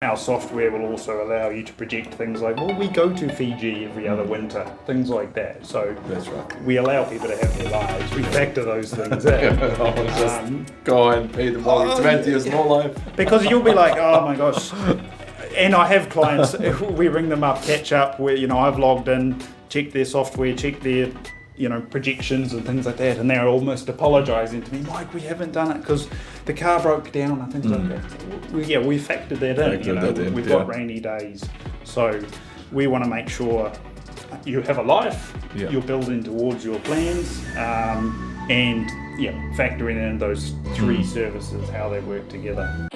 Our software will also allow you to project things like, well, we go to Fiji every other winter, things like that. So that's right. We allow people to have their lives. We factor those things in. Just go and pay the mortgage, 20 years more life. Because you'll be like, oh my gosh. And I have clients, we ring them up, catch up, where, I've logged in, checked their software, checked their, projections and things like that, and they're almost apologising to me, Mike, we haven't done it because the car broke down and things like that. We factored that in, we've got rainy days. So we want to make sure you have a life, you're building towards your plans, and factoring in those three services, how they work together.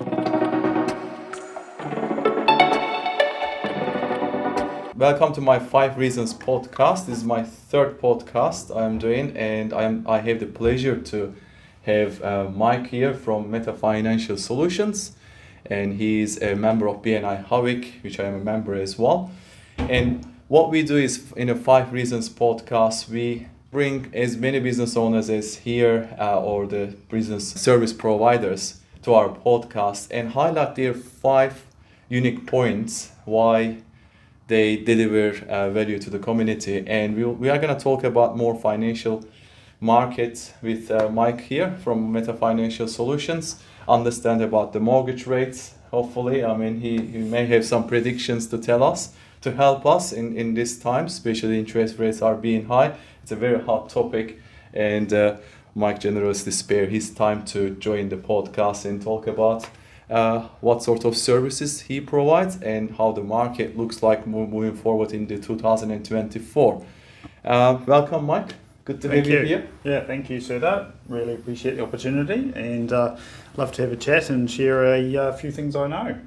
Welcome to my 5 Reasons podcast. This is my third podcast I'm doing, and I have the pleasure to have Mike here from Meta Financial Solutions, and he's a member of BNI Havik, which I am a member as well. And what we do is, in a 5 Reasons podcast, we bring as many business owners as here or the business service providers to our podcast and highlight their 5 unique points why they deliver value to the community. And we are going to talk about more financial markets with Mike here from Meta Financial Solutions, understand about the mortgage rates, hopefully. I mean, he may have some predictions to tell us, to help us in this time, especially interest rates are being high. It's a very hot topic, and Mike generously spared his time to join the podcast and talk about what sort of services he provides and how the market looks like moving forward into 2024. Welcome, Mike. Good to have you here. Yeah, thank you, Serdar. Really appreciate the opportunity, and love to have a chat and share a few things I know.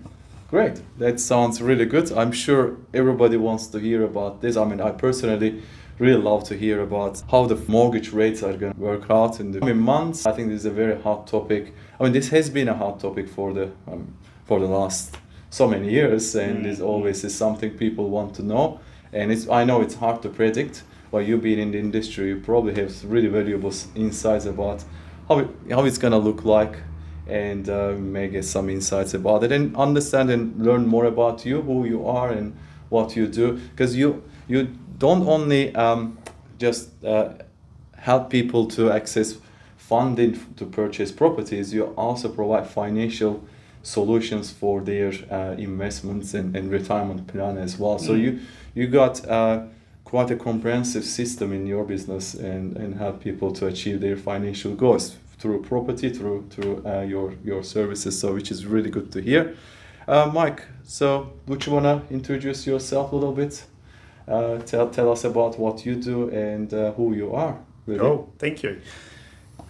Great. That sounds really good. I'm sure everybody wants to hear about this. I mean, I personally really love to hear about how the mortgage rates are going to work out in the coming months. I think this is a very hot topic. I mean, this has been a hot topic for the last so many years, and it always is something people want to know. And I know it's hard to predict. But you being in the industry, you probably have really valuable insights about how it's going to look like, and may get some insights about it and understand and learn more about you, who you are and what you do. Because you don't only just help people to access funding to purchase properties, you also provide financial solutions for their investments and retirement plan as well. So you got quite a comprehensive system in your business and help people to achieve their financial goals through property, through your services, so which is really good to hear. Mike, so would you want to introduce yourself a little bit? Tell us about what you do and who you are. Really. Oh, thank you.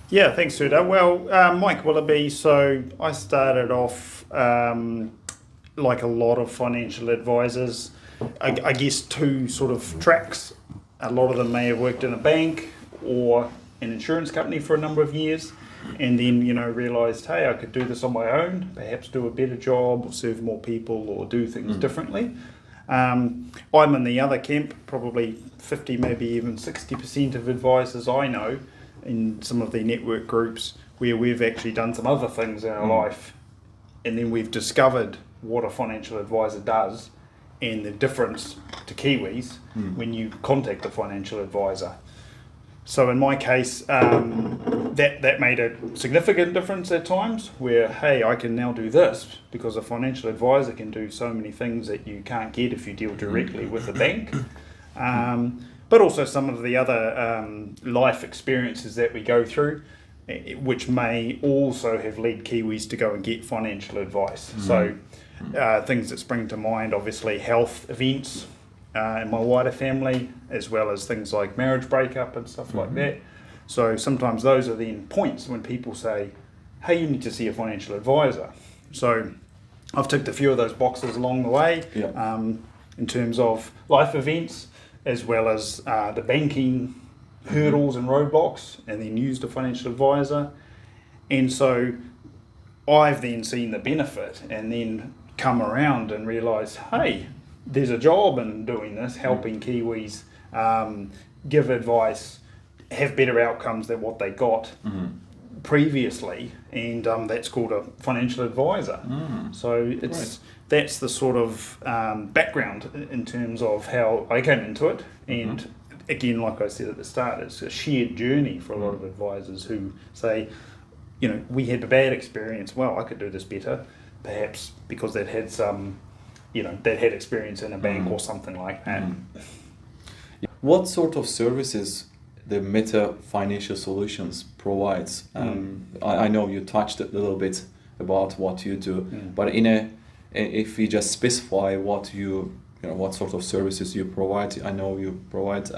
Yeah, thanks, Serdar. Well, Mike Willoughby. So I started off like a lot of financial advisors. I guess 2 sort of tracks. A lot of them may have worked in a bank or an insurance company for a number of years, and then realised, hey, I could do this on my own, perhaps do a better job or serve more people or do things differently. I'm in the other camp, probably 50, maybe even 60% of advisors I know in some of the network groups where we've actually done some other things in our life, and then we've discovered what a financial advisor does and the difference to Kiwis when you contact a financial advisor. So in my case, that made a significant difference at times where, hey, I can now do this because a financial advisor can do so many things that you can't get if you deal directly with the bank. But also some of the other life experiences that we go through, which may also have led Kiwis to go and get financial advice. So things that spring to mind, obviously health events in my wider family, as well as things like marriage breakup and stuff like that. So sometimes those are then points when people say, hey, you need to see a financial advisor. So I've ticked a few of those boxes along the way in terms of life events, as well as the banking hurdles and roadblocks, and then used a financial advisor. And so I've then seen the benefit and then come around and realised, hey, there's a job in doing this, helping Kiwis give advice, have better outcomes than what they got previously, and that's called a financial advisor. So that's the sort of background in terms of how I came into it. And again, like I said at the start, it's a shared journey for a lot of advisors who say, we had a bad experience. Well, I could do this better, perhaps because they'd had some, they'd had experience in a bank or something like that. What sort of services the Meta Financial Solutions provides? I know you touched a little bit about what you do, but if you just specify what sort of services you provide. I know you provide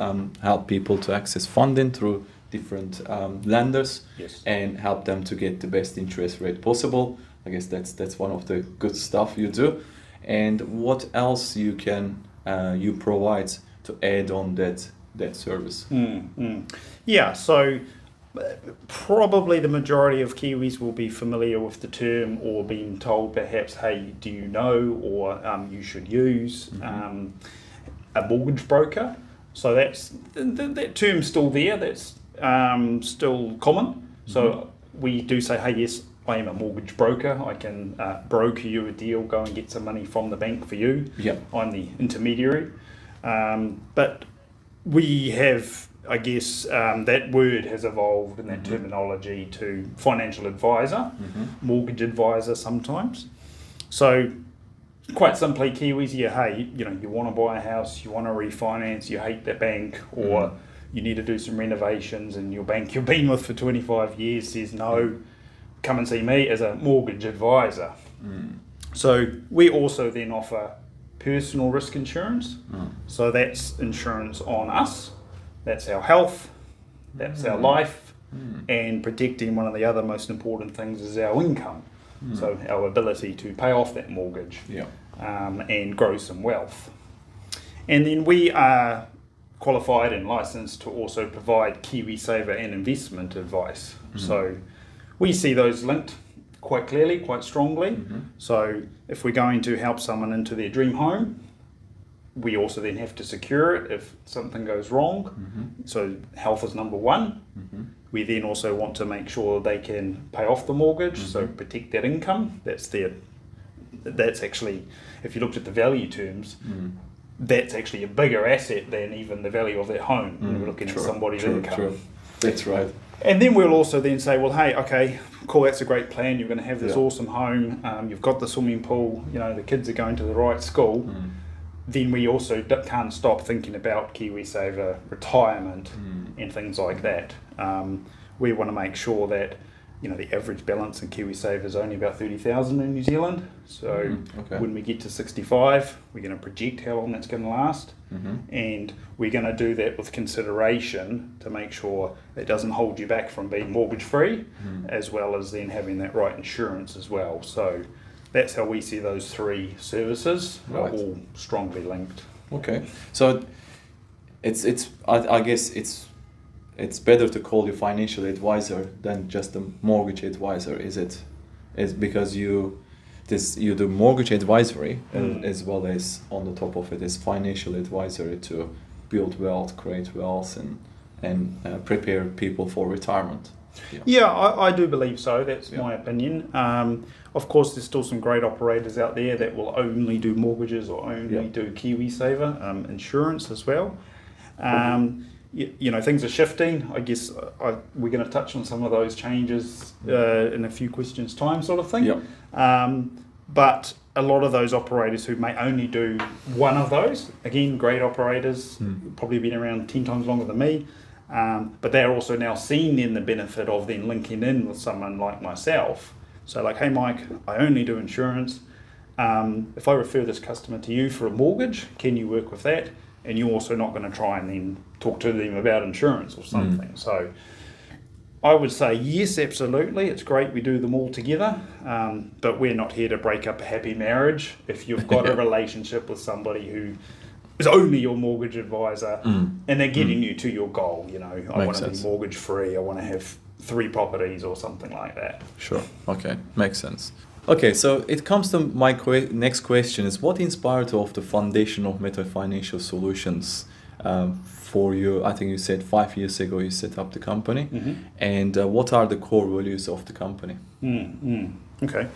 help people to access funding through different lenders, and help them to get the best interest rate possible. I guess that's one of the good stuff you do. And what else you provide to add on that service? Yeah, so probably the majority of Kiwis will be familiar with the term, or being told perhaps, hey, do you know, or you should use a mortgage broker. So that term's still there, that's still common. So we do say, hey, yes, I am a mortgage broker. I can broker you a deal, go and get some money from the bank for you. I'm the intermediary. But we have, I guess, that word has evolved in that terminology to financial advisor, mortgage advisor sometimes. So quite simply, Kiwis, hey, you want to buy a house, you want to refinance, you hate the bank, or you need to do some renovations, and your bank you've been with for 25 years says no, come and see me as a mortgage advisor. So we also then offer personal risk insurance. So that's insurance on us. That's our health, that's our life, and protecting one of the other most important things is our income. So our ability to pay off that mortgage and grow some wealth. And then we are qualified and licensed to also provide KiwiSaver and investment advice. So we see those linked quite clearly, quite strongly. So if we're going to help someone into their dream home, we also then have to secure it if something goes wrong. So health is number one. We then also want to make sure they can pay off the mortgage, so protect that income. That's actually, if you looked at the value terms, that's actually a bigger asset than even the value of their home when we're looking at somebody's income. That's right. And then we'll also then say, well, hey, okay, cool, that's a great plan. You're going to have this awesome home. You've got the swimming pool. The kids are going to the right school. Then we also can't stop thinking about KiwiSaver retirement and things like that. We want to make sure that the average balance in KiwiSaver is only about 30,000 in New Zealand. So when we get to 65, we're going to project how long that's going to last, and we're going to do that with consideration to make sure it doesn't hold you back from being mortgage free, as well as then having that right insurance as well. So that's how we see those three services are all strongly linked. Okay, so I guess it's better to call you financial advisor than just a mortgage advisor, is it? It's because you do mortgage advisory as well as on the top of it is financial advisory to build wealth, create wealth, and prepare people for retirement. Yeah, I do believe so. That's my opinion. Of course, there's still some great operators out there that will only do mortgages or only do KiwiSaver insurance as well. Things are shifting. I guess we're going to touch on some of those changes in a few questions' time, sort of thing. But a lot of those operators who may only do one of those, again, great operators, probably been around 10 times longer than me. But they're also now seeing then the benefit of then linking in with someone like myself. So like, hey Mike, I only do insurance. If I refer this customer to you for a mortgage, can you work with that? And you're also not going to try and then talk to them about insurance or something. So I would say yes, absolutely. It's great we do them all together. But we're not here to break up a happy marriage. If you've got a relationship with somebody who is only your mortgage advisor and they're getting you to your goal, I want to be mortgage free, I want to have 3 properties or something like that. Sure. Okay. Makes sense. Okay, so it comes to my next question is what inspired of the foundation of Meta Financial Solutions? for you. I think you said 5 years ago you set up the company. Mm-hmm. And what are the core values of the company? Okay.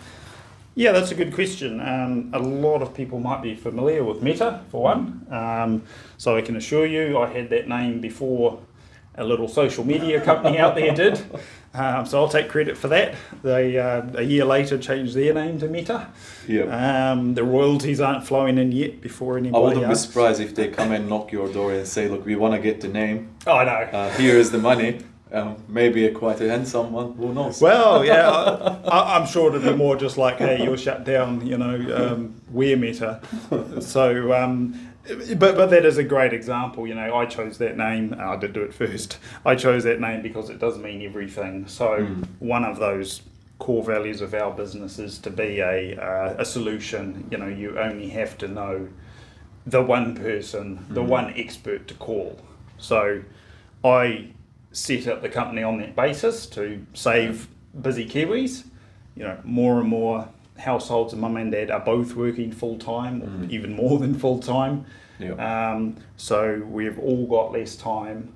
Yeah, that's a good question. A lot of people might be familiar with Meta, for one. So I can assure you I had that name before a little social media company out there did. So I'll take credit for that. They, a year later, changed their name to Meta. Yeah. The royalties aren't flowing in yet before anybody I wouldn't be else. surprised if they come and knock your door and say, look, we want to get the name. Oh, I know. Here is the money. Maybe quite a handsome one. Who knows? Well, yeah, I'm sure it'd be more just like, hey, you're shut down, we're Meta. So, but that is a great example. I chose that name. I did do it first. I chose that name because it does mean everything. So one of those core values of our business is to be a solution. You only have to know the one person, the one expert to call. So I set up the company on that basis to save busy Kiwis. More and more households, mum and dad are both working full time, or even more than full time. Yeah. So we've all got less time.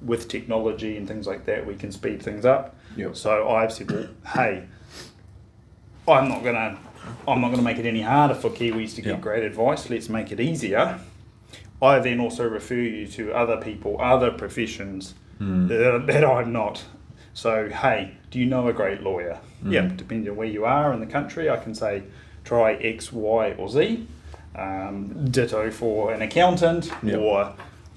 With technology and things like that, we can speed things up. Yeah. So I've said, well, hey, I'm not gonna make it any harder for Kiwis to get great advice. Let's make it easier. I then also refer you to other people, other professions that I'm not. So, hey, do you know a great lawyer? Yeah, depending on where you are in the country, I can say try X, Y, or Z. Ditto for an accountant or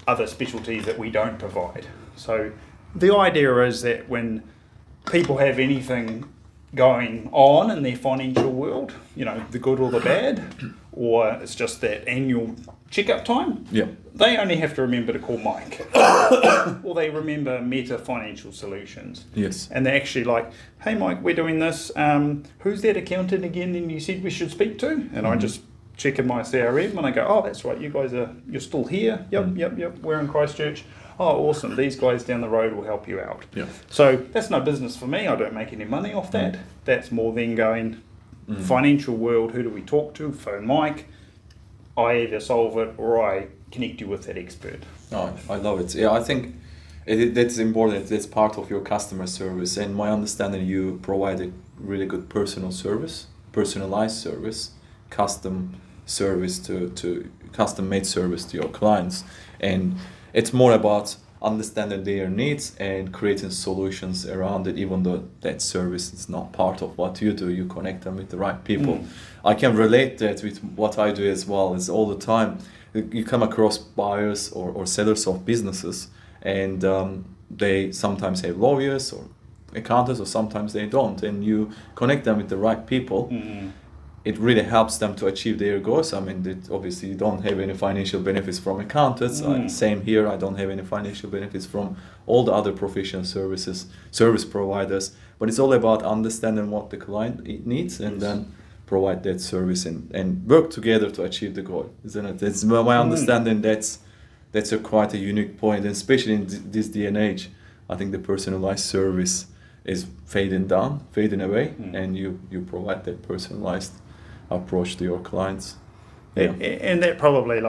other specialties that we don't provide. So the idea is that when people have anything going on in their financial world, the good or the bad, or it's just that annual checkup time, they only have to remember to call Mike. Or they remember Meta Financial Solutions. Yes. And they're actually like, hey Mike, we're doing this. Who's that accountant again and you said we should speak to? And I just check in my CRM and I go, oh, that's right, you're still here. Yep, we're in Christchurch. Oh, awesome, these guys down the road will help you out. Yeah. So that's no business for me. I don't make any money off that. That's more than going, financial world, who do we talk to? Phone Mike. I either solve it or I connect you with that expert. Oh, I love it. Yeah, I think that's important. That's part of your customer service. And my understanding, you provide a really good personalized service, custom service to custom-made service to your clients. And it's more about understanding their needs and creating solutions around it, even though that service is not part of what you do. You connect them with the right people. I can relate that with what I do as well. It's all the time you come across buyers or sellers of businesses, and they sometimes have lawyers or accountants, or sometimes they don't, and you connect them with the right people. It really helps them to achieve their goals. I mean, obviously you don't have any financial benefits from accountants. Same here, I don't have any financial benefits from all the other professional service providers. But it's all about understanding what the client needs and then provide that service and work together to achieve the goal, isn't it? That's my understanding. That's quite a unique point, and especially in this day and age, I think the personalized service is fading away, and you provide that personalized approach to your clients. And that probably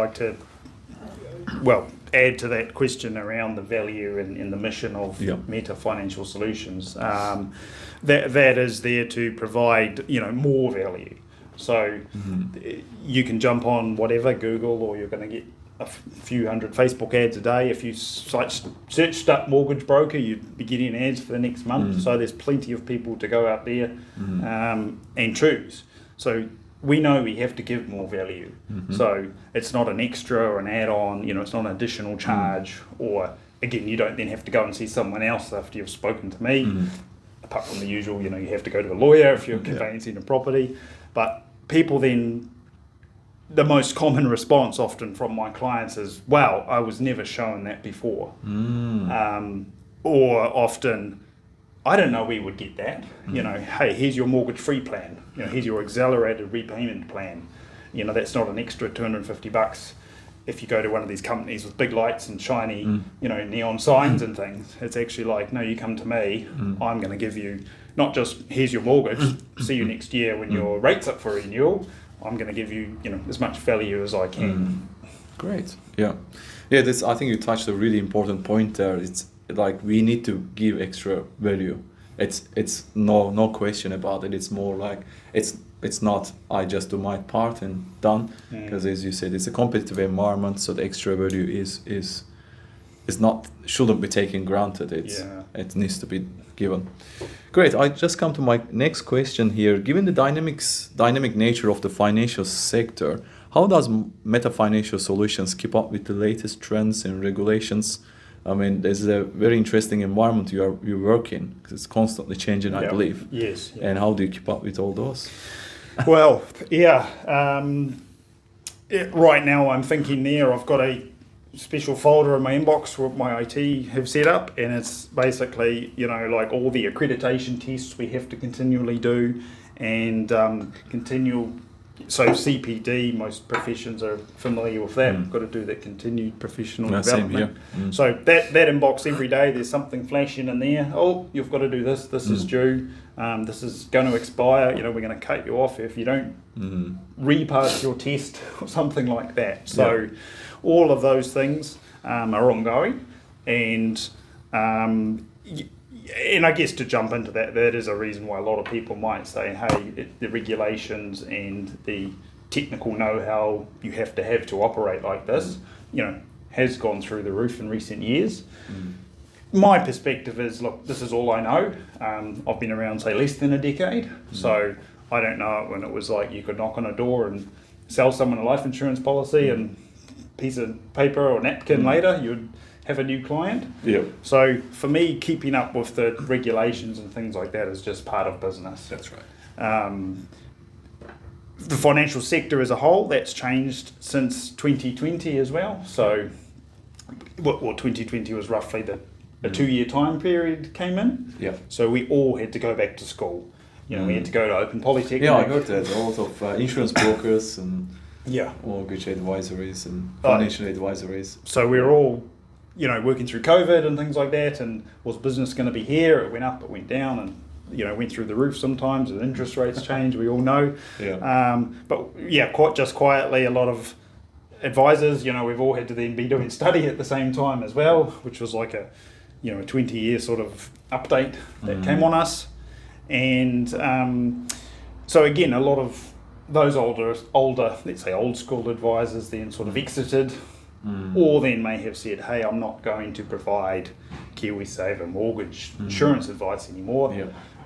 add to that question around the value and the mission of Meta Financial Solutions. That is there to provide more value. So you can jump on whatever, Google, or you're going to get a few hundred Facebook ads a day. If you searched up mortgage broker, you'd be getting ads for the next month. So there's plenty of people to go out there and choose. So we know we have to give more value. So it's not an extra or an add-on, it's not an additional charge, or again, you don't then have to go and see someone else after you've spoken to me. Apart from the usual, you have to go to a lawyer if you're conveyancing a property. But people then, the most common response often from my clients is, wow, I was never shown that before. Or often, I don't know we would get that. Hey, here's your mortgage-free plan. Here's your accelerated repayment plan. That's not an extra $250 if you go to one of these companies with big lights and shiny, neon signs and things. It's actually like, no, you come to me, I'm going to give you not just here's your mortgage, see you next year when your rate's up for renewal. I'm going to give you, as much value as I can. Great. Yeah. Yeah, this, I think you touched a really important point there. It's like we need to give extra value. It's no question about it. It's more like it's not I just do my part and done, because as you said, it's a competitive environment, so the extra value is not, shouldn't be taken granted. It needs to be given. Great. I just come to my next question here. Given the dynamic nature of the financial sector, how does Meta Financial Solutions keep up with the latest trends and regulations? I mean, there's a very interesting environment you work in, because it's constantly changing, I believe. Yes. Yeah. And how do you keep up with all those? Well, right now I'm thinking there, I've got a special folder in my inbox what my IT have set up, and it's basically, like all the accreditation tests we have to continually do, and so CPD, most professions are familiar with that. We've got to do that continued professional development. So that inbox every day, there's something flashing in there. Oh, you've got to do this. This is due. This is going to expire. We're going to cut you off if you don't repass your test or something like that. So all of those things are ongoing, and I guess to jump into that is a reason why a lot of people might say, hey, the regulations and the technical know-how you have to operate like this, has gone through the roof in recent years. My perspective is, look, this is all I know. I've been around, say, less than a decade, so I don't know when it was like you could knock on a door and sell someone a life insurance policy and piece of paper or napkin later, you'd have a new client. So for me, keeping up with the regulations and things like that is just part of business. That's right. The financial sector as a whole, that's changed since 2020 as well. So 2020 was roughly a 2-year time period came in. So we all had to go back to school. We had to go to Open Polytechnic. I heard that. A lot of insurance brokers and mortgage advisories and financial advisories. So we were all working through COVID and things like that, and was business going to be here? It went up, it went down, and went through the roof sometimes, and interest rates change, we all know. But quietly, a lot of advisors, we've all had to then be doing study at the same time as well, which was like a 20-year sort of update that came on us. And so again, a lot of those older, let's say old school advisors then sort of exited, or then may have said, hey, I'm not going to provide KiwiSaver mortgage insurance advice anymore.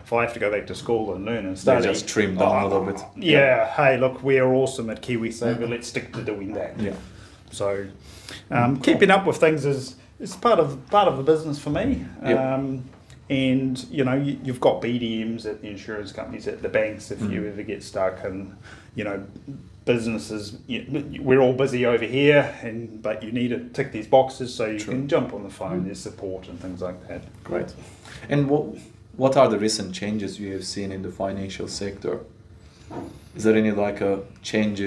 If I have to go back to school and learn and study. They just trimmed down a little bit. Hey, look, we're awesome at KiwiSaver, let's stick to doing that. So keeping up with things is part of the business for me. And you've got BDMs at the insurance companies, at the banks, if you ever get stuck, and businesses, we're all busy over here, but you need to tick these boxes so you can jump on the phone. There's support and things like that. Great. And what are the recent changes you have seen in the financial sector? Is there any like a change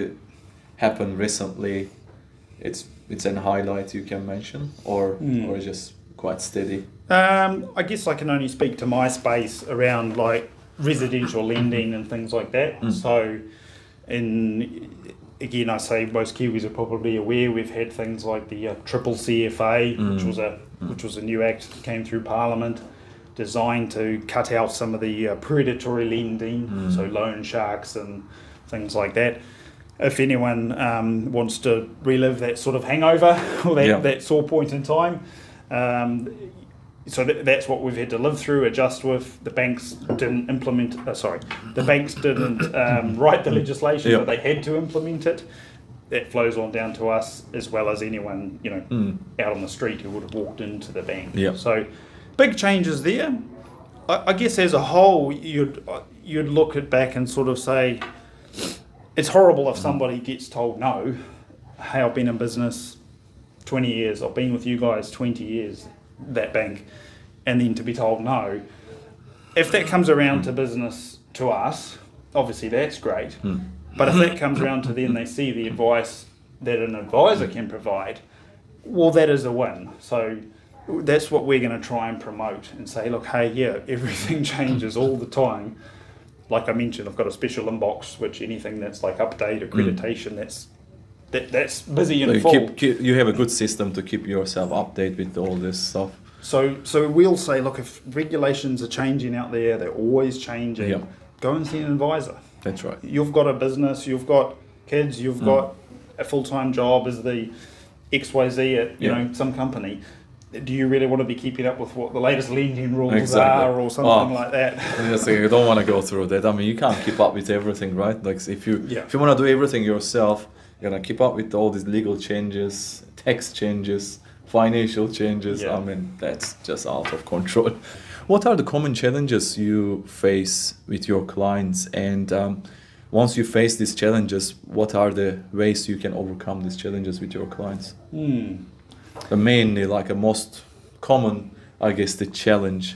happened recently? It's an highlight you can mention, or just quite steady? I guess I can only speak to my space around like residential lending and things like that. So, again, I say most Kiwis are probably aware we've had things like the triple CFA, which was a new act that came through Parliament, designed to cut out some of the predatory lending, so loan sharks and things like that. If anyone wants to relive that sort of hangover or that sore point in time, so that's what we've had to live through, adjust with. The banks didn't implement. The banks didn't write the legislation, but they had to implement it. That flows on down to us, as well as anyone out on the street who would have walked into the bank. So big changes there. I guess as a whole, you'd look at back and sort of say, it's horrible if somebody gets told no. Hey, I've been in business 20 years. I've been with you guys 20 years. That bank, and then to be told no. If that comes around to business to us, obviously that's great. But if that comes around to them, they see the advice that an advisor can provide, well, that is a win. So that's what we're going to try and promote and say, look, hey, everything changes all the time. Like I mentioned, I've got a special inbox, which anything that's like update, accreditation, that's that's busy So and full. you have a good system to keep yourself updated with all this stuff. So we'll say, look, if regulations are changing out there, they're always changing. Yeah. Go and see an advisor. That's right. You've got a business, you've got kids, you've got a full-time job as the XYZ at some company. Do you really want to be keeping up with what the latest lending rules are or something like that? Yes, you don't want to go through that. I mean, you can't keep up with everything, right? Like if you want to do everything yourself, you're gonna keep up with all these legal changes, tax changes, financial changes. I mean, that's just out of control. What are the common challenges you face with your clients? And once you face these challenges, what are the ways you can overcome these challenges with your clients? Mainly, like a most common, I guess, the challenge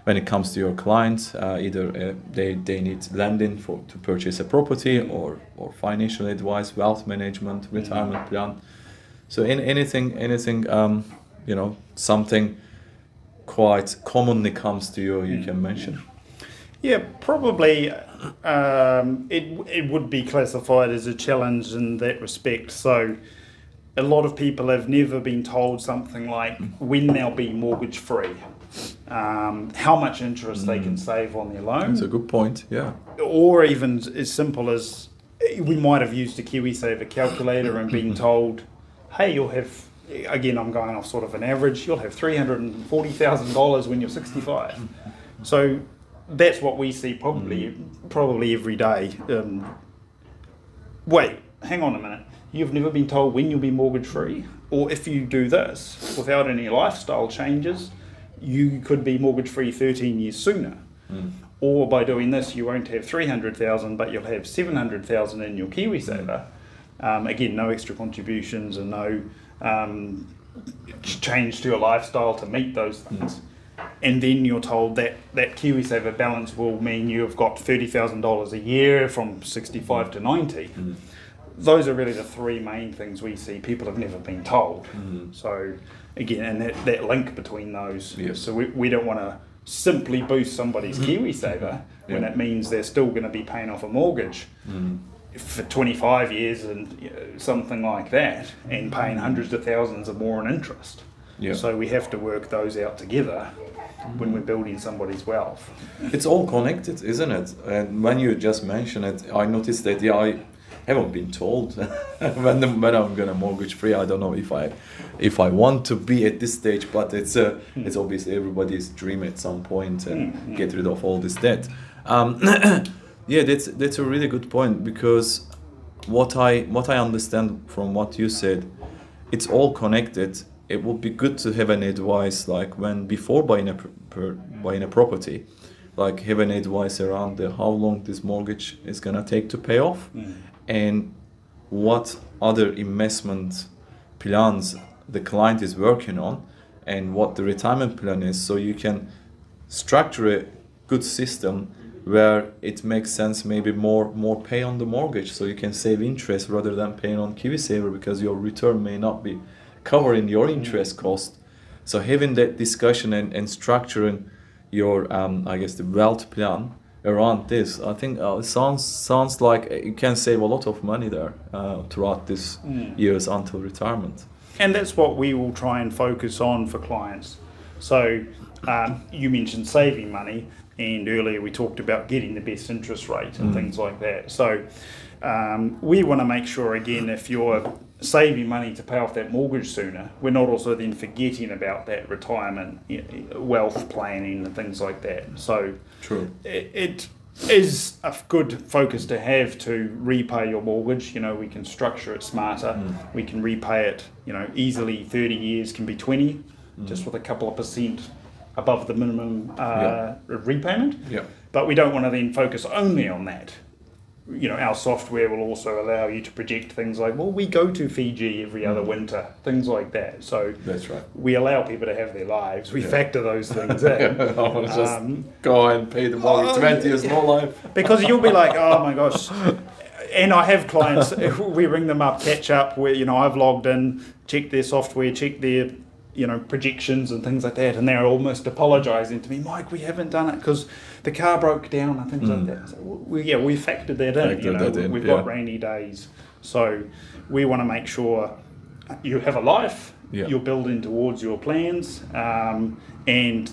when it comes to your clients, either they need lending to purchase a property or financial advice, wealth management, retirement plan. So anything, something quite commonly comes to you, you can mention. Yeah, probably it would be classified as a challenge in that respect. So a lot of people have never been told something like when they'll be mortgage free, how much interest they can save on their loan. That's a good point, yeah. Or even as simple as we might have used a KiwiSaver calculator and been told, hey, you'll have, again, I'm going off sort of an average, you'll have $340,000 when you're 65. So that's what we see probably every day. Wait, hang on a minute. You've never been told when you'll be mortgage free? Or if you do this without any lifestyle changes, you could be mortgage free 13 years sooner. Or by doing this, you won't have 300,000, but you'll have 700,000 in your KiwiSaver. Again, no extra contributions and no change to your lifestyle to meet those things. And then you're told that KiwiSaver balance will mean you've got $30,000 a year from 65 to 90. Those are really the three main things we see people have never been told. So again, and that link between those. So we don't want to simply boost somebody's KiwiSaver when it means they're still going to be paying off a mortgage for 25 years and something like that, and paying hundreds of thousands of more in interest. So we have to work those out together when we're building somebody's wealth. It's all connected, isn't it? And when you just mentioned it, I noticed that I haven't been told when I'm gonna mortgage free. I don't know if I want to be at this stage, but it's obviously everybody's dream at some point and get rid of all this debt. That's a really good point, because what I understand from what you said, it's all connected. It would be good to have an advice like before buying a property, like have an advice around how long this mortgage is gonna take to pay off, and what other investment plans the client is working on, and what the retirement plan is, so you can structure a good system where it makes sense, maybe more pay on the mortgage, so you can save interest rather than paying on KiwiSaver, because your return may not be covering your interest cost. So having that discussion and structuring your I guess the wealth plan around this, I think it sounds like you can save a lot of money there throughout these years until retirement. And that's what we will try and focus on for clients. So you mentioned saving money, and earlier we talked about getting the best interest rate and things like that. So we want to make sure, again, if you're saving money to pay off that mortgage sooner, we're not also then forgetting about that retirement wealth planning and things like that. So True. It is a good focus to have to repay your mortgage. We can structure it smarter. We can repay it, easily 30 years can be 20, just with a couple of percent above the minimum repayment. But we don't want to then focus only on that. Our software will also allow you to project things like, well, we go to Fiji every other winter, things like that. So that's right. We allow people to have their lives. We factor those things in. Just go and pay the mortgage, 20 years more life. Because you'll be like, oh my gosh. And I have clients, we ring them up, catch up, where, I've logged in, checked their software, checked their projections and things like that, and they're almost apologising to me, Mike, we haven't done it because the car broke down and things like that. So we factored that in. We've got rainy days, so we want to make sure you have a life, Yeah. you're building towards your plans, and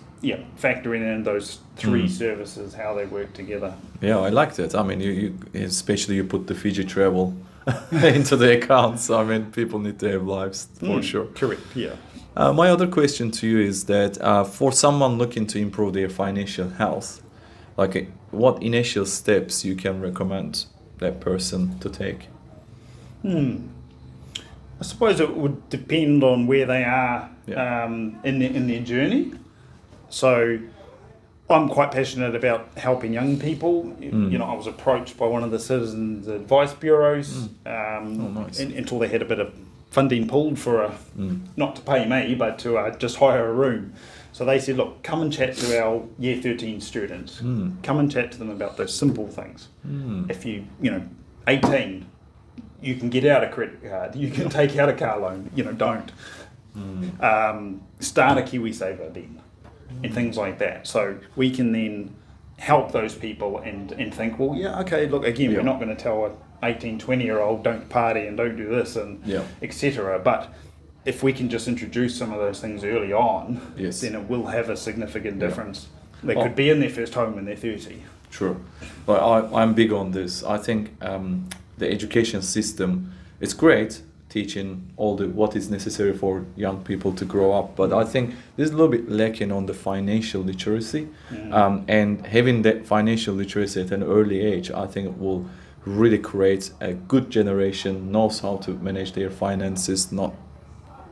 factoring in those three services, how they work together. Yeah, I like that. I mean, you especially you put the Fiji travel into the accounts. I mean, people need to have lives for sure. Correct, yeah. My other question to you is that for someone looking to improve their financial health, what initial steps you can recommend that person to take? I suppose it would depend on where they are in their journey. So I'm quite passionate about helping young people. You know, I was approached by one of the citizens advice bureaus Nice. until they had a bit of funding pulled for not to pay me, but to just hire a room. So they said, look, come and chat to our year 13 students. Come and chat to them about those simple things. If you 18, you can get out a credit card, you can take out a car loan, don't. Start a KiwiSaver then, and things like that. So we can then help those people and think, well, okay, look, again, we're not going to tell a 18, 20-year-old don't party and don't do this and etc. But if we can just introduce some of those things early on, then it will have a significant difference. They could be in their first home when they're 30. True. But I'm big on this. I think the education system is great, teaching what is necessary for young people to grow up. But I think there's a little bit lacking on the financial literacy. And having that financial literacy at an early age, I think it will really create a good generation, knows how to manage their finances, not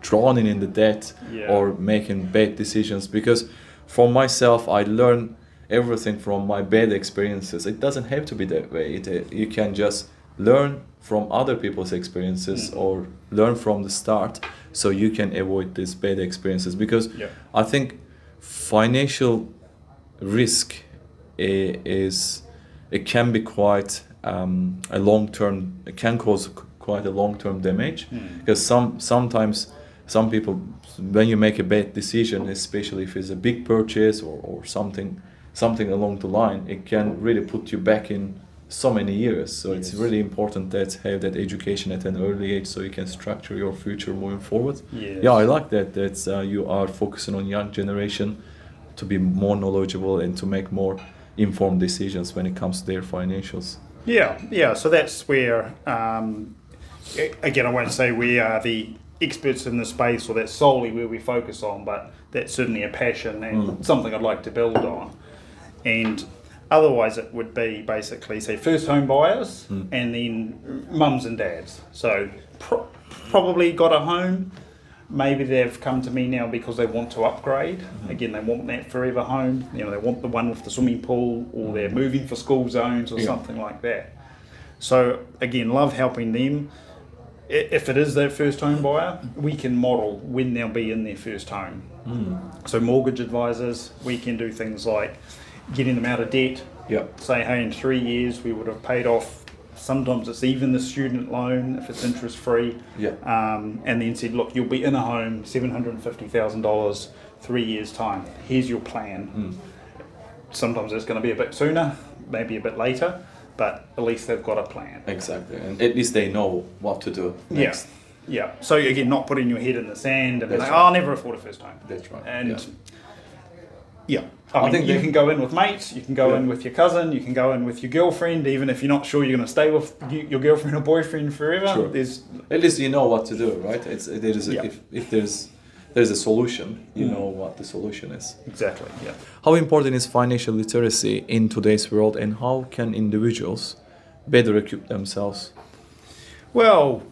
drowning in the debt or making bad decisions. Because for myself, I learned everything from my bad experiences. It doesn't have to be that way. You can just learn from other people's experiences or learn from the start, so you can avoid these bad experiences. Because I think financial risk it can be quite a long-term. It can cause quite a long-term damage. Because sometimes some people, when you make a bad decision, especially if it's a big purchase or something along the line, it can really put you back in so many years. So it's really important that have that education at an early age, so you can structure your future moving forward. Yeah, I like that you are focusing on young generation to be more knowledgeable and to make more informed decisions when it comes to their financials. Yeah. So that's where, again, I won't say we are the experts in the space or that's solely where we focus on, but that's certainly a passion and something I'd like to build on. And otherwise it would be basically, say, first home buyers and then mums and dads. So probably got a home. Maybe they've come to me now because they want to upgrade. Again, they want that forever home. They want the one with the swimming pool, or they're moving for school zones or something like that. So again, love helping them. If it is their first home buyer, we can model when they'll be in their first home. So mortgage advisors, we can do things like getting them out of debt. Say, hey, in 3 years we would have paid off, sometimes it's even the student loan if it's interest free. And then said, look, you'll be in a home, $750,000, 3 years time. Here's your plan. Sometimes it's going to be a bit sooner, maybe a bit later, but at least they've got a plan. Exactly, and at least they know what to do next. Yeah. So again, not putting your head in the sand and be like, I'll never afford a first home. That's right. And I mean, you can go in with mates, you can go in with your cousin, you can go in with your girlfriend, even if you're not sure you're going to stay with your girlfriend or boyfriend forever. At least you know what to do, right? If there's a solution, you know what the solution is. Exactly, yeah. How important is financial literacy in today's world, and how can individuals better equip themselves? Well,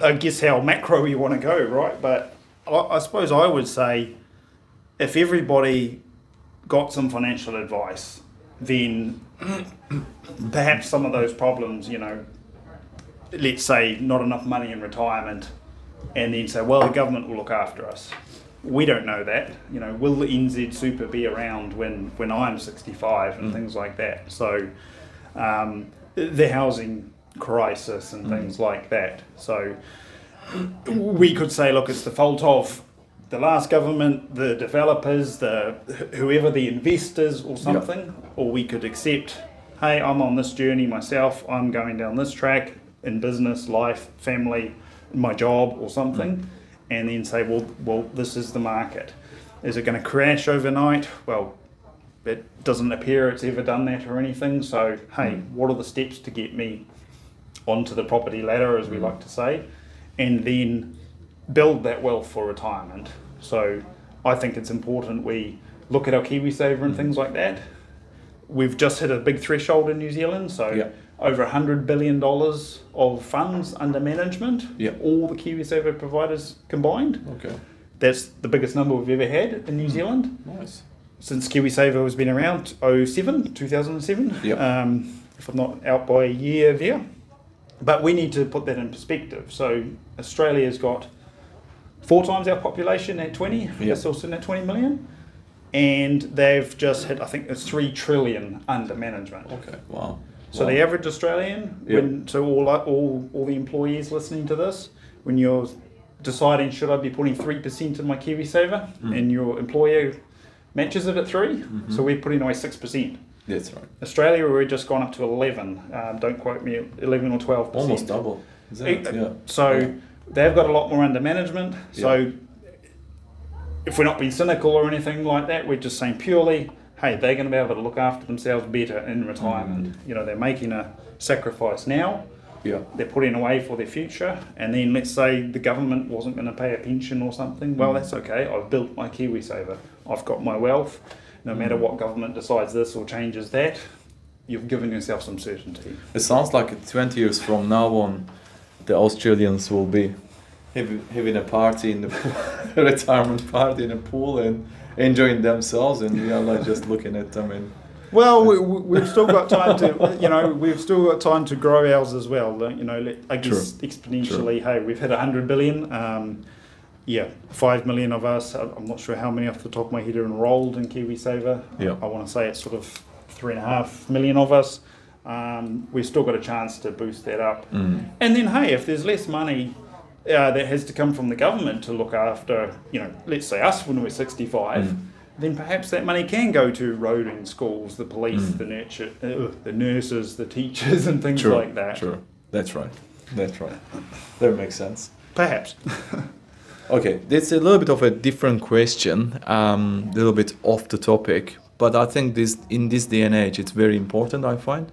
I guess how macro you want to go, right? But I suppose I would say, if everybody got some financial advice, then perhaps some of those problems, let's say not enough money in retirement, and then say, well, the government will look after us. We don't know that. Will the NZ Super be around when I'm 65 and things like that? So the housing crisis and things like that. So we could say, look, it's the fault of the last government, the developers, whoever the investors or something, or we could accept, hey, I'm on this journey myself, I'm going down this track, in business, life, family, my job or something, and then say, well, this is the market. Is it going to crash overnight? Well, it doesn't appear it's ever done that or anything. So, hey, what are the steps to get me onto the property ladder, as we like to say, and then build that wealth for retirement? So I think it's important we look at our KiwiSaver and things like that. We've just hit a big threshold in New Zealand, so over $100 billion of funds under management, all the KiwiSaver providers combined. Okay. That's the biggest number we've ever had in New Zealand. Nice. Since KiwiSaver has been around, 2007, if I'm not out by a year there. But we need to put that in perspective. So Australia's got 4 times our population at 20, they're still sitting at 20 million. And they've just hit, I think it's 3 trillion under management. Okay, wow. So the average Australian, so all the employees listening to this, when you're deciding should I be putting 3% in my KiwiSaver, and your employer matches it at 3, so we're putting away 6%. That's right. Australia, we're just gone up to 11. Don't quote me, 11 or 12%. Almost double. Is that So they've got a lot more under management. So if we're not being cynical or anything like that, we're just saying purely, hey, they're going to be able to look after themselves better in retirement. You know, they're making a sacrifice now. They're putting away for their future. And then let's say the government wasn't going to pay a pension or something. Well, that's okay. I've built my KiwiSaver. I've got my wealth. No matter what government decides this or changes that, you've given yourself some certainty. It sounds like 20 years from now on, the Australians will be having a party in the pool, a retirement party in a pool and enjoying themselves, and we are like just looking at them. And well, we've still got time to, we've still got time to grow ours as well. I guess exponentially. Hey, we've hit 100 billion. 5 million of us, I'm not sure how many off the top of my head are enrolled in KiwiSaver. I want to say it's sort of 3.5 million of us. We've still got a chance to boost that up. And then, hey, if there's less money that has to come from the government to look after, let's say us when we're 65, then perhaps that money can go to road and schools, the police, the nurses, the teachers and things like that. Sure, that's right. That makes sense. Perhaps. Okay, that's a little bit of a different question, a little bit off the topic, but I think in this day and age it's very important, I find,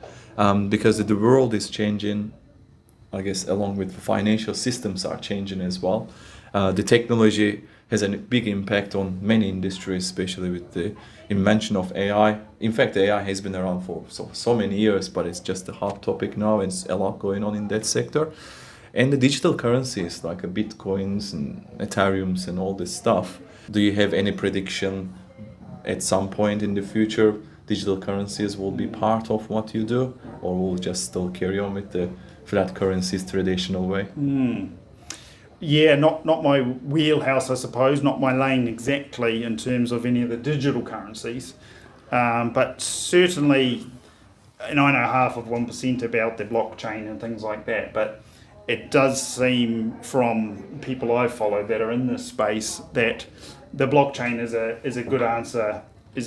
because the world is changing, I guess, along with the financial systems are changing as well. The technology has a big impact on many industries, especially with the invention of AI. In fact, AI has been around for so many years, but it's just a hot topic now, and it's a lot going on in that sector. And the digital currencies like Bitcoins and Ethereums and all this stuff. Do you have any prediction at some point in the future digital currencies will be part of what you do, or will just still carry on with the fiat currencies traditional way? Yeah, not my wheelhouse, I suppose, not my lane exactly in terms of any of the digital currencies. But certainly, and I know half of 1% about the blockchain and things like that, but it does seem from people I follow that are in this space that the blockchain is a good answer,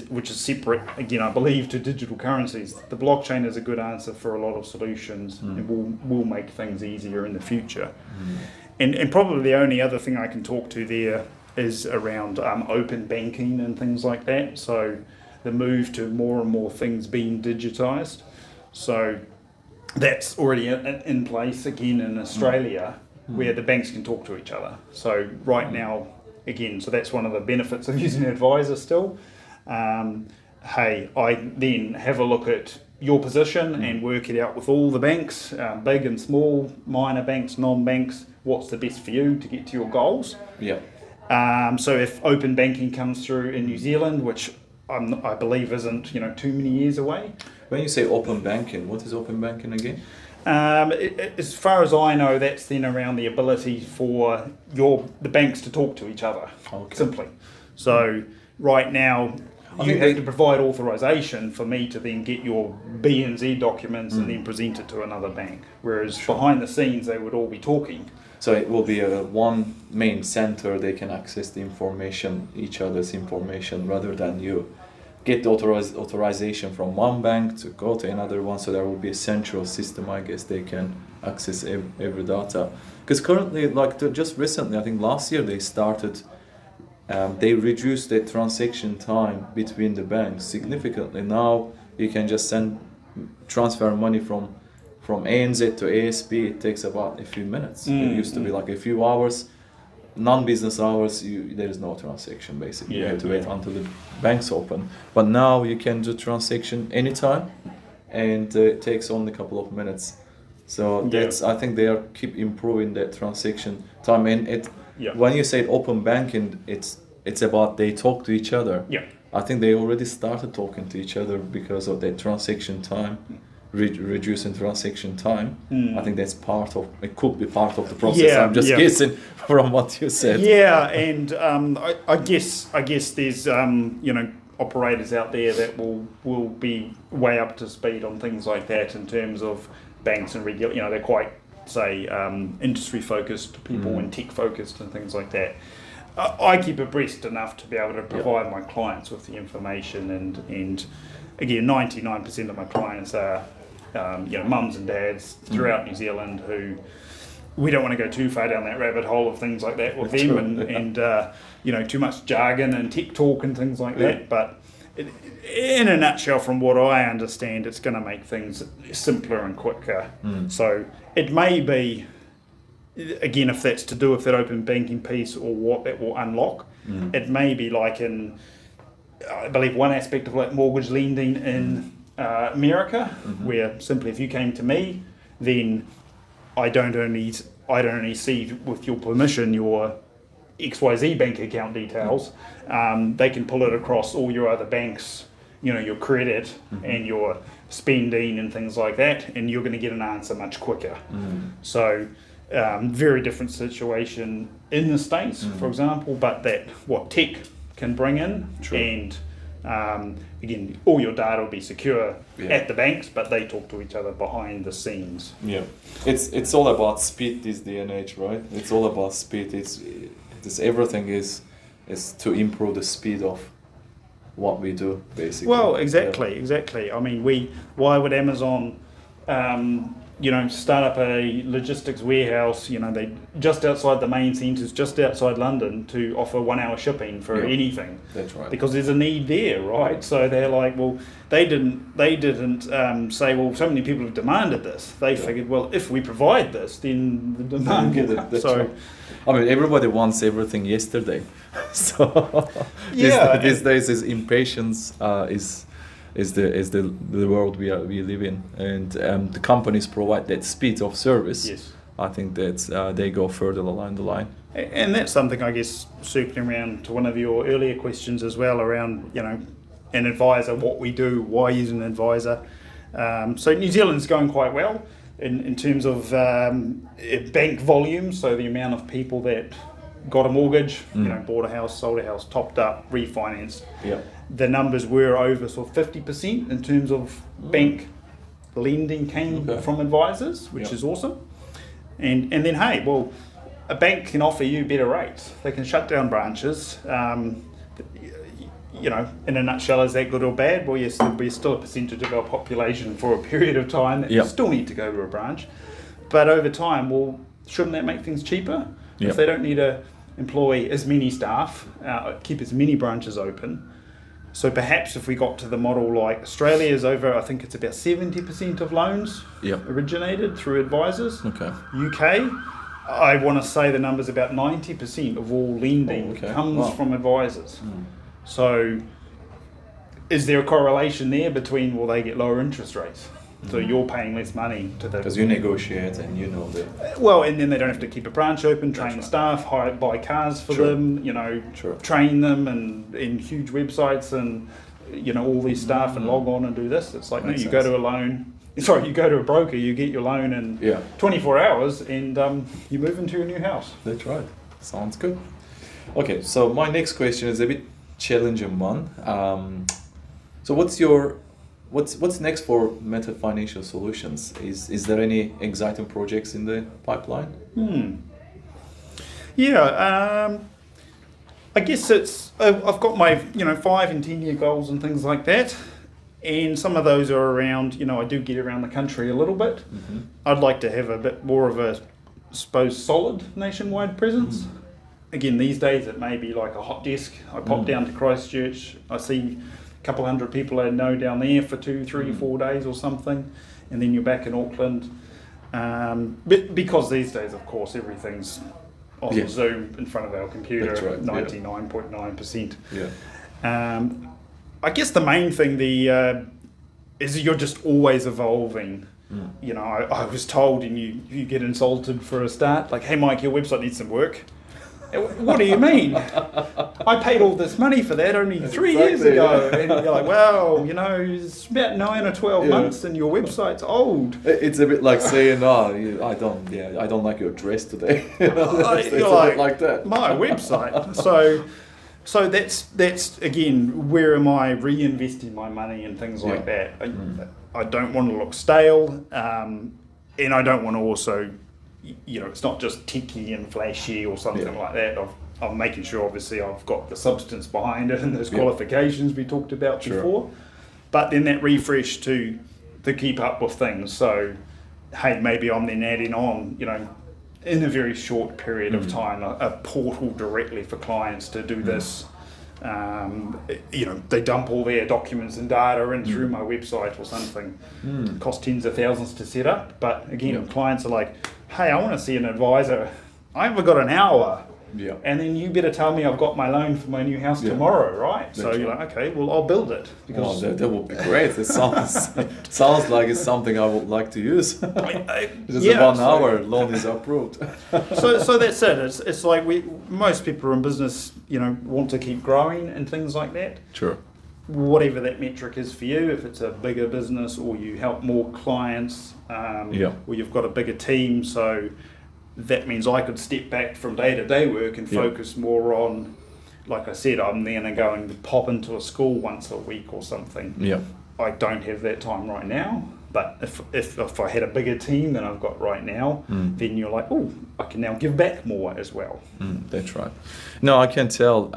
which is separate, again, I believe, to digital currencies. The blockchain is a good answer for a lot of solutions and will make things easier in the future. And probably the only other thing I can talk to there is around open banking and things like that. So the move to more and more things being digitized. So that's already in place again in Australia, where the banks can talk to each other. So right now, again, so that's one of the benefits of using an advisor still. Hey, I then have a look at your position and work it out with all the banks, big and small, minor banks, non-banks, what's the best for you to get to your goals. So if open banking comes through in New Zealand, which I believe isn't too many years away. When you say open banking, what is open banking again? As far as I know, that's then around the ability for the banks to talk to each other, simply. So right now, you have to provide authorization for me to then get your B and Z documents and then present it to another bank. Whereas behind the scenes, they would all be talking. So it will be one main center, they can access the information, each other's information, rather than you get the authorization from one bank to go to another one. So there will be a central system, I guess, they can access every data. Because currently, just recently, I think last year they started, they reduced the transaction time between the banks significantly. Now you can just transfer money from ANZ to ASB. It takes about a few minutes. It used to be like a few hours. Non-business hours, there is no transaction basically. You have to wait until the banks open. But now you can do transaction anytime, and it takes only a couple of minutes. So I think they keep improving that transaction time. And when you say open banking, it's about they talk to each other. Yeah. I think they already started talking to each other because of that transaction time. Reducing transaction time. I think that's it could be part of the process. I'm just guessing from what you said. Yeah, and I guess there's operators out there that will be way up to speed on things like that in terms of banks and they're quite industry focused people and tech focused and things like that. I keep abreast enough to be able to provide my clients with the information, and again, 99% of my clients are mums and dads throughout New Zealand who we don't want to go too far down that rabbit hole of things like that with them and too much jargon and tech talk and things like that. But in a nutshell, from what I understand, it's going to make things simpler and quicker. So it may be, again, if that's to do with that open banking piece or what that will unlock, it may be like I believe one aspect of like mortgage lending in America, where simply if you came to me, then I don't only see, with your permission, your XYZ bank account details. They can pull it across all your other banks, your credit and your spending and things like that, and you're going to get an answer much quicker. So very different situation in the States, for example, but that what tech can bring in. And again, all your data will be secure at the banks, but they talk to each other behind the scenes. Yeah, it's all about speed this day and age, right? It's all about speed. It's everything is to improve the speed of what we do, basically. Well, exactly. I mean, why would Amazon start up a logistics warehouse, they just outside the main centres, just outside London, to offer 1 hour shipping for anything. That's right. Because there's a need there, right? So they're like, well, they didn't say, well, so many people have demanded this. They figured, well, if we provide this, then the demand will come. That's right. I mean, everybody wants everything yesterday. So these days, is impatience is the world we live in, and the companies provide that speed of service. Yes. I think that they go further along the line. And that's something, I guess, circling around to one of your earlier questions as well, around an advisor, what we do, why use an advisor. So New Zealand's going quite well in terms of bank volume, so the amount of people that got a mortgage, bought a house, sold a house, topped up, refinanced. Yeah. The numbers were over sort of 50% in terms of bank lending came from advisors, which is awesome. And then, hey, well, a bank can offer you better rates. They can shut down branches. In a nutshell, is that good or bad? Well, yes, there'll be still a percentage of our population for a period of time that still need to go to a branch. But over time, well, shouldn't that make things cheaper? If they don't need to employ as many staff, keep as many branches open. So perhaps if we got to the model like Australia is over, I think it's about 70% of loans originated through advisors. Okay. UK, I want to say the number's about 90% of all lending comes from advisors. So is there a correlation there between, well, they get lower interest rates? So you're paying less money to the... Because you negotiate and you know the... Well, and then they don't have to keep a branch open, train staff, buy cars for them, train them and in huge websites and, all these staff and log on and do this. It's like, you go to a broker, you get your loan in 24 hours and you move into your new house. That's right. Sounds good. Okay, so my next question is a bit challenging one. So what's next for Meta Financial Solutions? Is there any exciting projects in the pipeline? I guess I've got my 5 and 10 year goals and things like that, and some of those are around. I do get around the country a little bit. Mm-hmm. I'd like to have a bit more of a, suppose, solid nationwide presence. Again, these days it may be like a hot desk. I pop down to Christchurch, I see a couple hundred people I know down there for 2, 3, 4 days or something, and then you're back in Auckland. But because these days, of course, everything's on Zoom in front of our computer, right, 99.9%. Yeah. I guess the main thing is you're just always evolving. I was told, and you get insulted for a start, like, hey Mike, your website needs some work. What do you mean? I paid all this money for that only 3 years ago. And you're like, well, it's about 9 or 12 months and your website's old. It's a bit like saying, I don't like your dress today. It's a bit like that. My website. So that's again, where am I reinvesting my money and things like that? I don't want to look stale, and I don't want to also, it's not just techy and flashy or something like that. I'm making sure, obviously, I've got the substance behind it and those qualifications we talked about before. But then that refresh to keep up with things. So, hey, maybe I'm then adding on, in a very short period of time, a portal directly for clients to do this. They dump all their documents and data in through my website or something. It costs tens of thousands to set up, but again, clients are like, hey, I want to see an advisor. I haven't got an hour. Yeah. And then you better tell me I've got my loan for my new house tomorrow, right? So you're like, okay, well, I'll build it. Because that would be great. It sounds like it's something I would like to use. Just 1 hour loan is approved. so that's it. It's like most people in business, want to keep growing and things like that. Sure. Whatever that metric is for you, if it's a bigger business or you help more clients, or you've got a bigger team, so that means I could step back from day-to-day work and focus more on, like I said, I'm then going to pop into a school once a week or something. Yeah. I don't have that time right now, but if I had a bigger team than I've got right now, then you're like, oh, I can now give back more as well. That's right. No, I can tell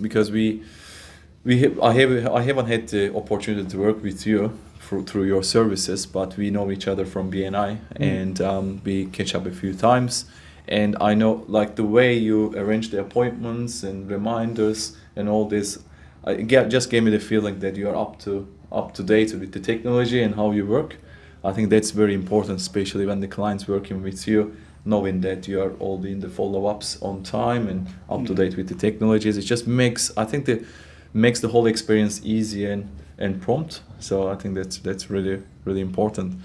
because I haven't had the opportunity to work with you through your services, but we know each other from BNI and we catch up a few times, and I know like the way you arrange the appointments and reminders and all this just gave me the feeling that you are up to date with the technology and how you work. I think that's very important, especially when the client's working with you, knowing that you are all doing the follow-ups on time and up to date with the technologies. It just makes the whole experience easy and prompt. So I think that's really, really important.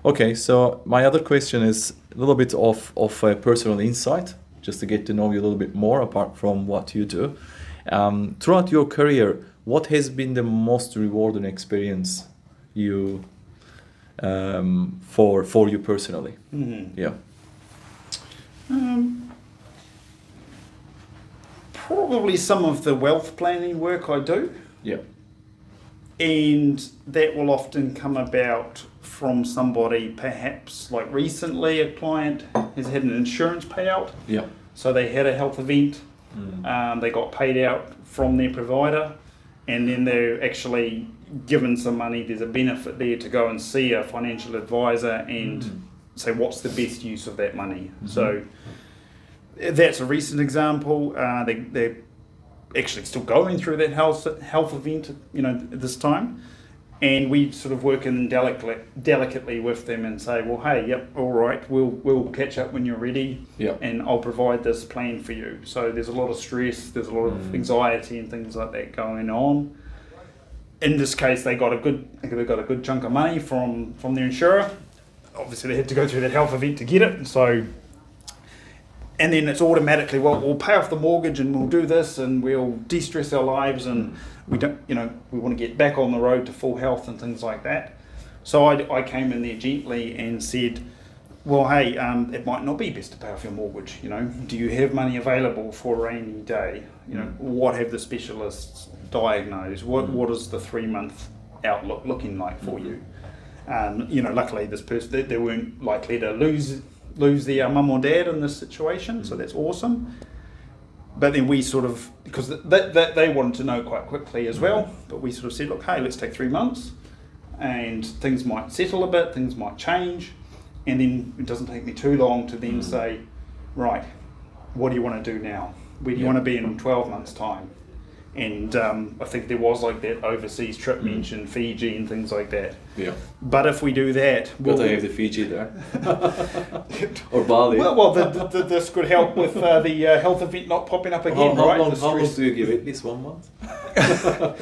Okay, so my other question is a little bit of a personal insight, just to get to know you a little bit more apart from what you do. Throughout your career, what has been the most rewarding experience you for you personally? Yeah. Probably some of the wealth planning work I do. Yeah. And that will often come about from somebody, perhaps like recently a client has had an insurance payout. Yeah. So they had a health event, they got paid out from their provider, and then they're actually given some money. There's a benefit there to go and see a financial advisor and say what's the best use of that money. So that's a recent example. They're actually still going through that health event, at this time, and we sort of work in delicately with them and say, well, hey, yep, all right, we'll catch up when you're ready, and I'll provide this plan for you. So there's a lot of stress, there's a lot of anxiety and things like that going on. In this case, they got a good chunk of money from their insurer. Obviously, they had to go through that health event to get it, so. And then it's automatically, well, we'll pay off the mortgage and we'll do this and we'll de-stress our lives and we want to get back on the road to full health and things like that. So I came in there gently and said, well, hey, it might not be best to pay off your mortgage. Do you have money available for a rainy day? What have the specialists diagnosed? What is the 3-month outlook looking like for you? Luckily this person, they weren't likely to lose their mum or dad in this situation, so that's awesome. But then we sort of, because they wanted to know quite quickly as well, but we sort of said, look, hey, let's take 3 months, and things might settle a bit, things might change, and then it doesn't take me too long to then say, right, what do you want to do now? Where do you want to be in 12 months' time? And I think there was like that overseas trip mentioned, Fiji and things like that. Yeah. But if we do that, we'll have the Fiji there. Or Bali. Well, this could help with the health event not popping up again, how right? Long do you give it? At least 1 month?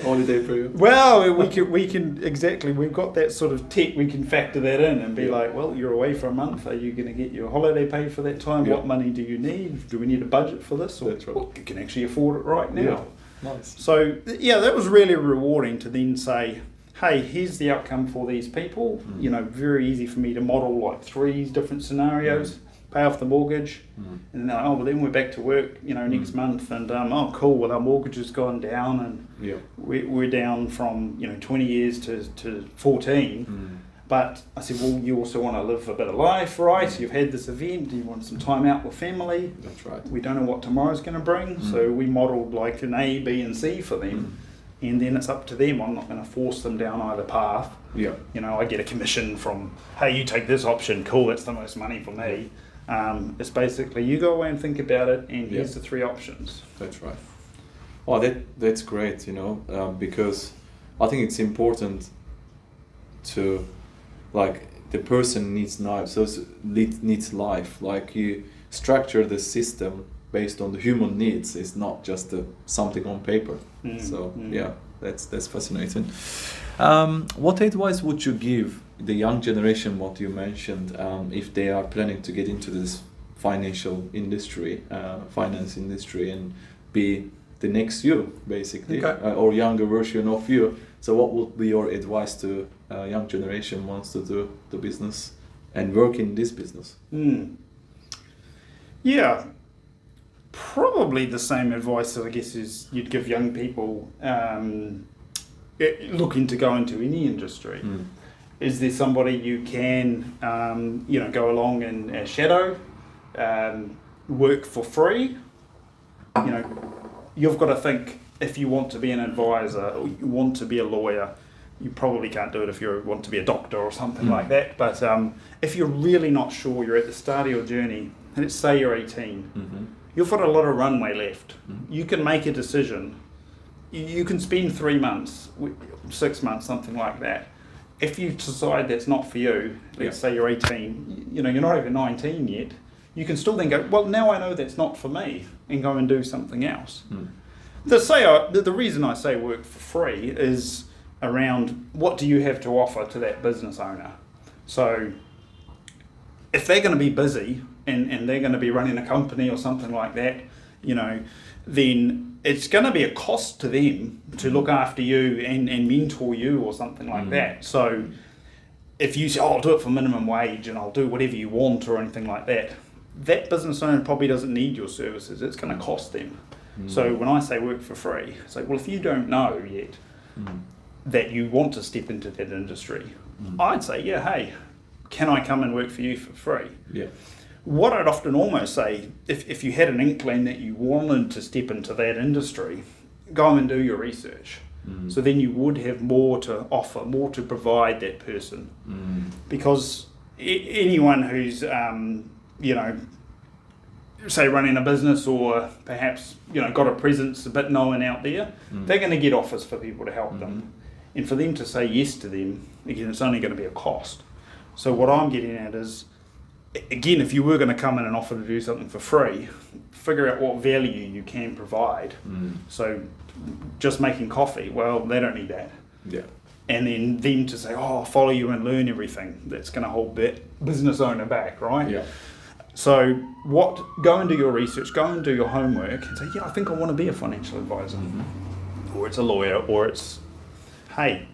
Holiday period? Well, we can exactly. We've got that sort of tech. We can factor that in and be like, well, you're away for a month. Are you going to get your holiday paid for that time? Yeah. What money do you need? Do we need a budget for this? Or That's right. well, you can actually afford it right now. Yeah. Nice. So yeah, that was really rewarding to then say, hey, here's the outcome for these people. You know, very easy for me to model like 3 different scenarios, pay off the mortgage, and then they're like, oh, well then we're back to work, you know, next month, and oh cool, well our mortgage has gone down, and we're down from 20 years to 14. But I said, well, you also want to live a bit of life, right? You've had this event, you want some time out with family. That's right. We don't know what tomorrow's going to bring, so we modelled like an A, B and C for them. And then it's up to them. I'm not going to force them down either path. Yeah. You know, I get a commission from, hey, you take this option, cool, that's the most money for me. It's basically, you go away and think about it, and here's the 3 options. That's right. Oh, that's great, because I think it's important to, like, the person needs needs life. Like, you structure the system based on the human needs. It's not just something on paper. Yeah, that's fascinating. What advice would you give the young generation, what you mentioned, if they are planning to get into this financial industry, finance industry, and be the next you, basically, or younger version of you? So what would be your advice to a young generation wants to do the business and work in this business? Yeah, probably the same advice that I guess is you'd give young people looking to go into any industry. Is there somebody you can go along and shadow, work for free? You've got to think, if you want to be an advisor or you want to be a lawyer, you probably can't do it if you want to be a doctor or something like that. But if you're really not sure, you're at the start of your journey, and let's say you're 18, you've got a lot of runway left. You can make a decision. You can spend 3 months, 6 months, something like that. If you decide that's not for you, let's say you're 18, you're not even 19 yet, you can still then go, well, now I know that's not for me, and go and do something else. The reason I say work for free is around what do you have to offer to that business owner. So if they're going to be busy and they're going to be running a company or something like that, then it's going to be a cost to them to look after you and mentor you or something like that. So if you say, oh, I'll do it for minimum wage and I'll do whatever you want or anything like that, that business owner probably doesn't need your services. It's going to cost them. So when I say work for free, it's like, well, if you don't know yet that you want to step into that industry, I'd say, yeah, hey, can I come and work for you for free? Yeah. What I'd often almost say, if you had an inkling that you wanted to step into that industry, go and do your research. So then you would have more to offer, more to provide that person. Because anyone who's, say running a business or perhaps, got a presence a bit known out there, they're going to get offers for people to help them. And for them to say yes to them, again, it's only going to be a cost. So what I'm getting at is, again, if you were going to come in and offer to do something for free, figure out what value you can provide. So just making coffee, well, they don't need that. Yeah. And then them to say, oh, I'll follow you and learn everything, that's going to hold that business owner back, right? Yeah. So go and do your research, go and do your homework and say, yeah, I think I want to be a financial advisor. Or it's a lawyer, or it's, hey,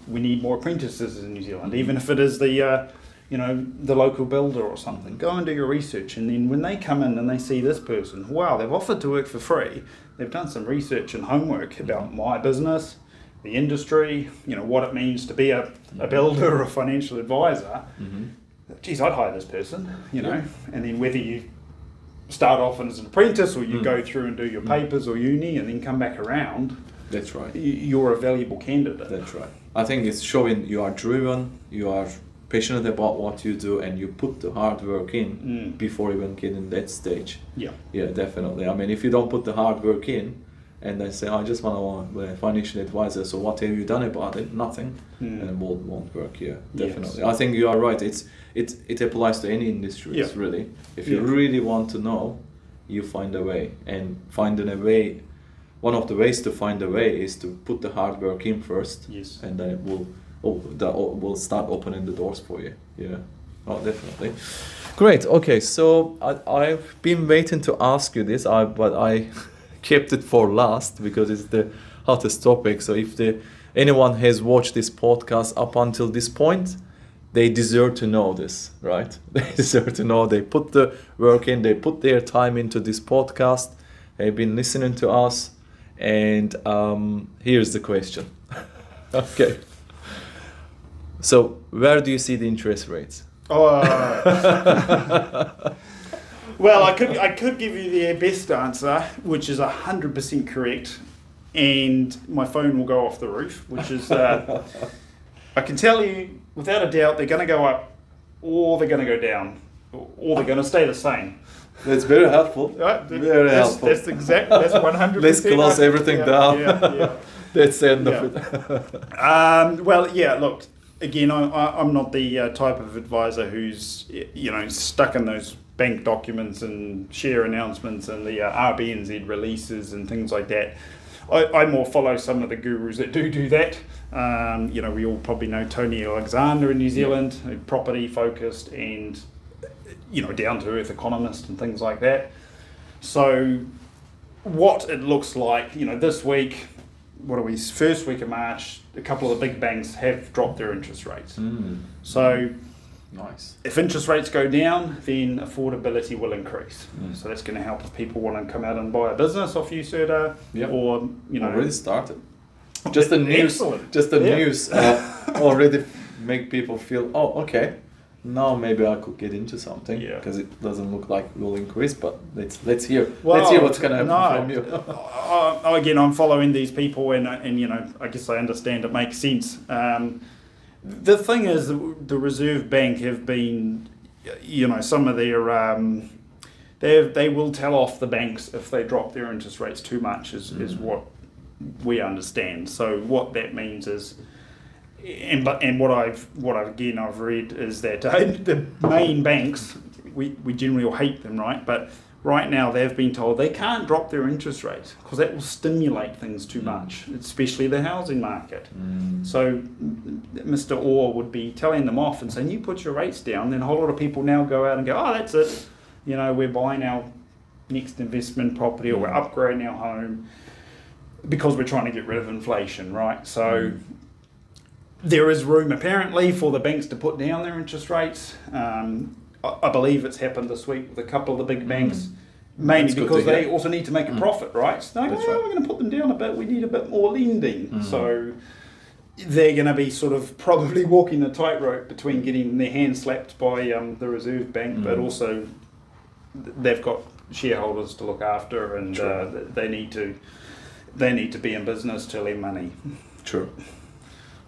we need more apprentices in New Zealand, even if it is the local builder or something. Go and do your research, and then when they come in and they see this person, wow, they've offered to work for free, they've done some research and homework about my business, the industry, what it means to be a builder or a financial advisor. Geez, I'd hire this person, and then whether you start off as an apprentice, or you go through and do your papers or uni and then come back around, That's right. you're a valuable candidate. That's right. I think it's showing you are driven, you are passionate about what you do, and you put the hard work in before even getting that stage. Yeah, definitely. I mean, if you don't put the hard work in, and they say, I just want to be a financial advisor, so what have you done about it? Nothing. And it won't work. Yeah, definitely. Yes. I think you are right. It applies to any industries, really. If you really want to know, you find a way. And finding a way, one of the ways to find a way is to put the hard work in first. Yes. And then it will start opening the doors for you. Yeah. Oh, definitely. Great. Okay, so I've been waiting to ask you this, but I kept it for last because it's the hottest topic. So if anyone has watched this podcast up until this point, they deserve to know this, right? They deserve to know they put the work in, they put their time into this podcast, they've been listening to us, and here's the question. Okay. So where do you see the interest rates? Well, I could give you the best answer, which is 100% correct, and my phone will go off the roof, which is, I can tell you, without a doubt, they're going to go up, or they're going to go down, or they're going to stay the same. That's very helpful. Right? Very helpful. That's 100%. Let's close everything down. Yeah. That's the end of it. Well, yeah, look, again, I'm not the type of advisor who's, stuck in those bank documents and share announcements and the RBNZ releases and things like that. I more follow some of the gurus that do that. We all probably know Tony Alexander in New Zealand, property focused and, down to earth economist and things like that. So what it looks like, this week, first week of March, a couple of the big banks have dropped their interest rates. So nice. If interest rates go down, then affordability will increase. So that's going to help if people want to come out and buy a business off you, Serdar, or already started. Just the news. Excellent. Just the news already make people feel, okay, now maybe I could get into something because it doesn't look like it will increase. But let's hear. Let's hear what's going to happen from you. Again, I'm following these people, and I guess I understand it makes sense. The thing is, the Reserve Bank have been, some of their, they will tell off the banks if they drop their interest rates too much, is what we understand. So what that means is, and what I've read is that the main banks, we generally all hate them, right? But right now they've been told they can't drop their interest rates because that will stimulate things too much, especially the housing market. So Mr. Orr would be telling them off and saying, you put your rates down, then a whole lot of people now go out and go, that's it. We're buying our next investment property or we're upgrading our home because we're trying to get rid of inflation, right? So there is room apparently for the banks to put down their interest rates. I believe it's happened this week with a couple of the big banks, mainly because they also need to make a profit, right? So we're going to put them down a bit, we need a bit more lending. So they're going to be sort of probably walking the tightrope between getting their hand slapped by the Reserve Bank, but also they've got shareholders to look after, and they need to be in business to lend money. True.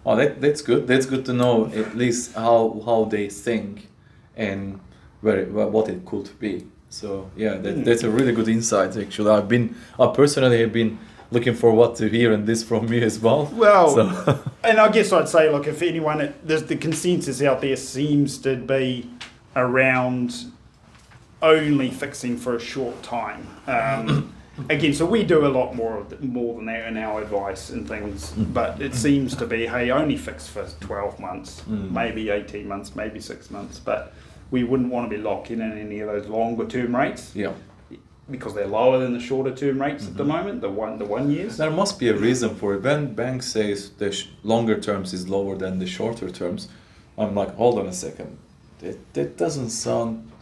Oh, that's good. That's good to know at least how they think and what it could be. So that's a really good insight. Actually, I personally have been looking forward to hearing this from you as well. Well, and I guess I'd say, look, if anyone, the consensus out there seems to be around only fixing for a short time. Again, so we do a lot more than that in our advice and things, but it seems to be, hey, only fix for 12 months, maybe 18 months, maybe 6 months, but we wouldn't want to be locking in any of those longer term rates because they're lower than the shorter term rates at the moment, the one years. There must be a reason for it. When bank says the longer terms is lower than the shorter terms, I'm like, hold on a second, that doesn't sound...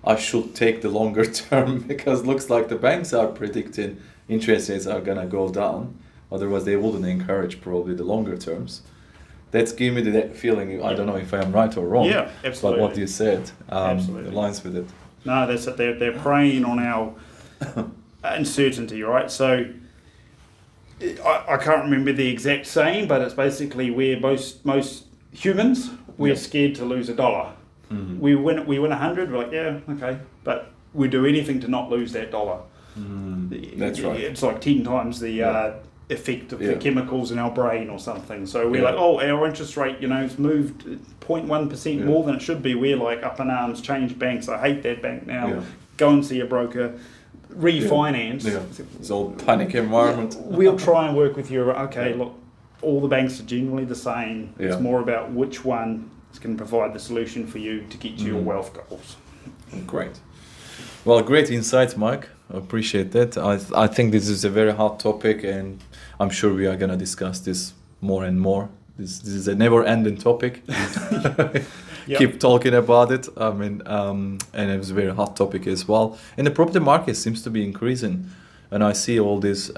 I should take the longer term because looks like the banks are predicting interest rates are gonna go down. Otherwise, they wouldn't encourage probably the longer terms. That's giving me that feeling. I don't know if I am right or wrong. Yeah, absolutely. But what you said aligns with it. No, that's it. They're preying on our uncertainty, right? So I can't remember the exact saying, but it's basically where most humans, we're scared to lose $1. Mm-hmm. We win 100, we're like, yeah, okay, but we do anything to not lose that $1. That's right. It's like 10 times the effect of the chemicals in our brain or something. So we're like, oh, our interest rate, it's moved 0.1% more than it should be. We're like up in arms, change banks. I hate that bank now. Go and see a broker. Refinance. It's all panic environment. We'll try and work with you. Okay, look, all the banks are generally the same. It's more about which one is going to provide the solution for you to get to your wealth goals. Great. Well, great insights, Mike. I appreciate that. I think this is a very hot topic, and I'm sure we are going to discuss this more and more. This is a never-ending topic. Keep talking about it. I mean, and it was a very hot topic as well. And the property market seems to be increasing, and I see all these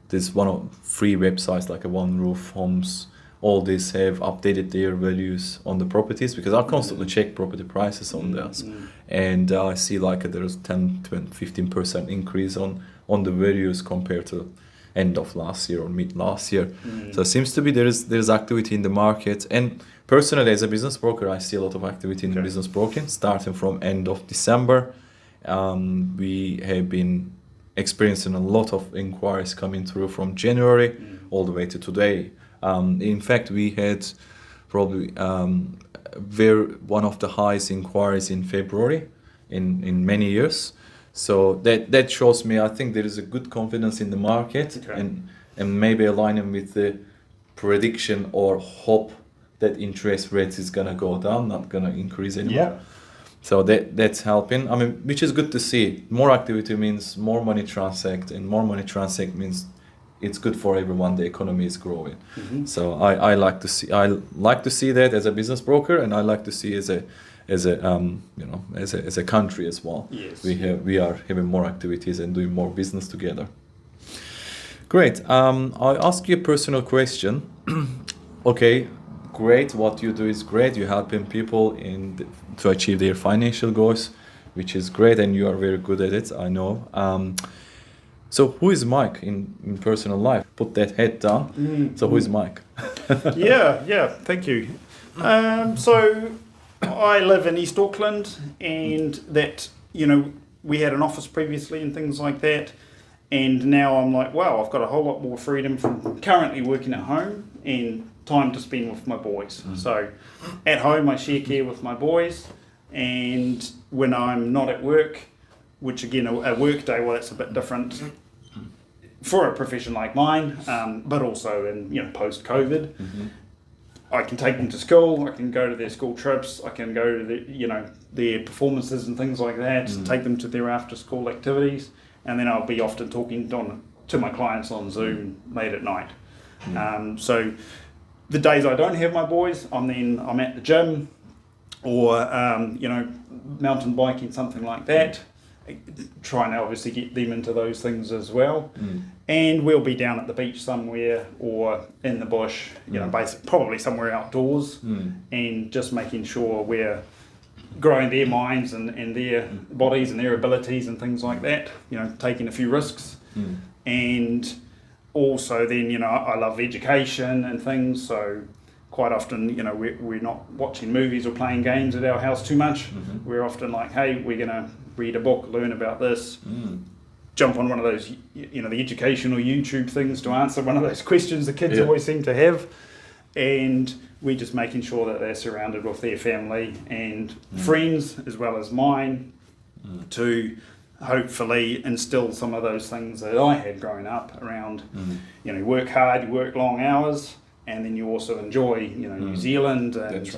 this one of free websites like a One Roof Homes. All these have updated their values on the properties, because I constantly check property prices on this, and I see like there's 10, 20, 15% increase on the values compared to end of last year or mid last year. So it seems to be there's activity in the market. And personally, as a business broker, I see a lot of activity in business broking starting from end of December. We have been experiencing a lot of inquiries coming through from January all the way to today. In fact, we had probably one of the highest inquiries in February in many years. So that shows me, I think there is a good confidence in the market, and maybe aligning with the prediction or hope that interest rates is going to go down, not going to increase anymore. So that's helping. I mean, which is good to see. More activity means more money transact, and more money transact means it's good for everyone. The economy is growing. So I like to see that as a business broker, and I like to see as a country as well. Yes. We are having more activities and doing more business together. Great. I'll ask you a personal question. Okay, great. What you do is great. You're helping people to achieve their financial goals, which is great, and you are very good at it, I know. So who is Mike in personal life? Put that head down. So who is Mike? Thank you. So I live in East Auckland, and that, we had an office previously and things like that. And now I'm like, wow, I've got a whole lot more freedom from currently working at home and time to spend with my boys. So at home, I share care with my boys. And when I'm not at work, which again, a work day, well, that's a bit different for a profession like mine, but also in, post-COVID. I can take them to school, I can go to their school trips, I can go to their performances and things like that, take them to their after-school activities, and then I'll be often talking to my clients on Zoom late at night. So the days I don't have my boys, I'm at the gym or, mountain biking, something like that. Trying to obviously get them into those things as well. And we'll be down at the beach somewhere or in the bush, probably somewhere outdoors, and just making sure we're growing their minds and their bodies and their abilities and things like that, taking a few risks. And also then, I love education and things, so quite often, we're not watching movies or playing games at our house too much. We're often like, hey, we're going to read a book, learn about this, jump on one of those, the educational YouTube things to answer one of those questions the kids always seem to have. And we're just making sure that they're surrounded with their family and friends as well as mine to hopefully instill some of those things that I had growing up around, work hard, you work long hours, and then you also enjoy, New Zealand and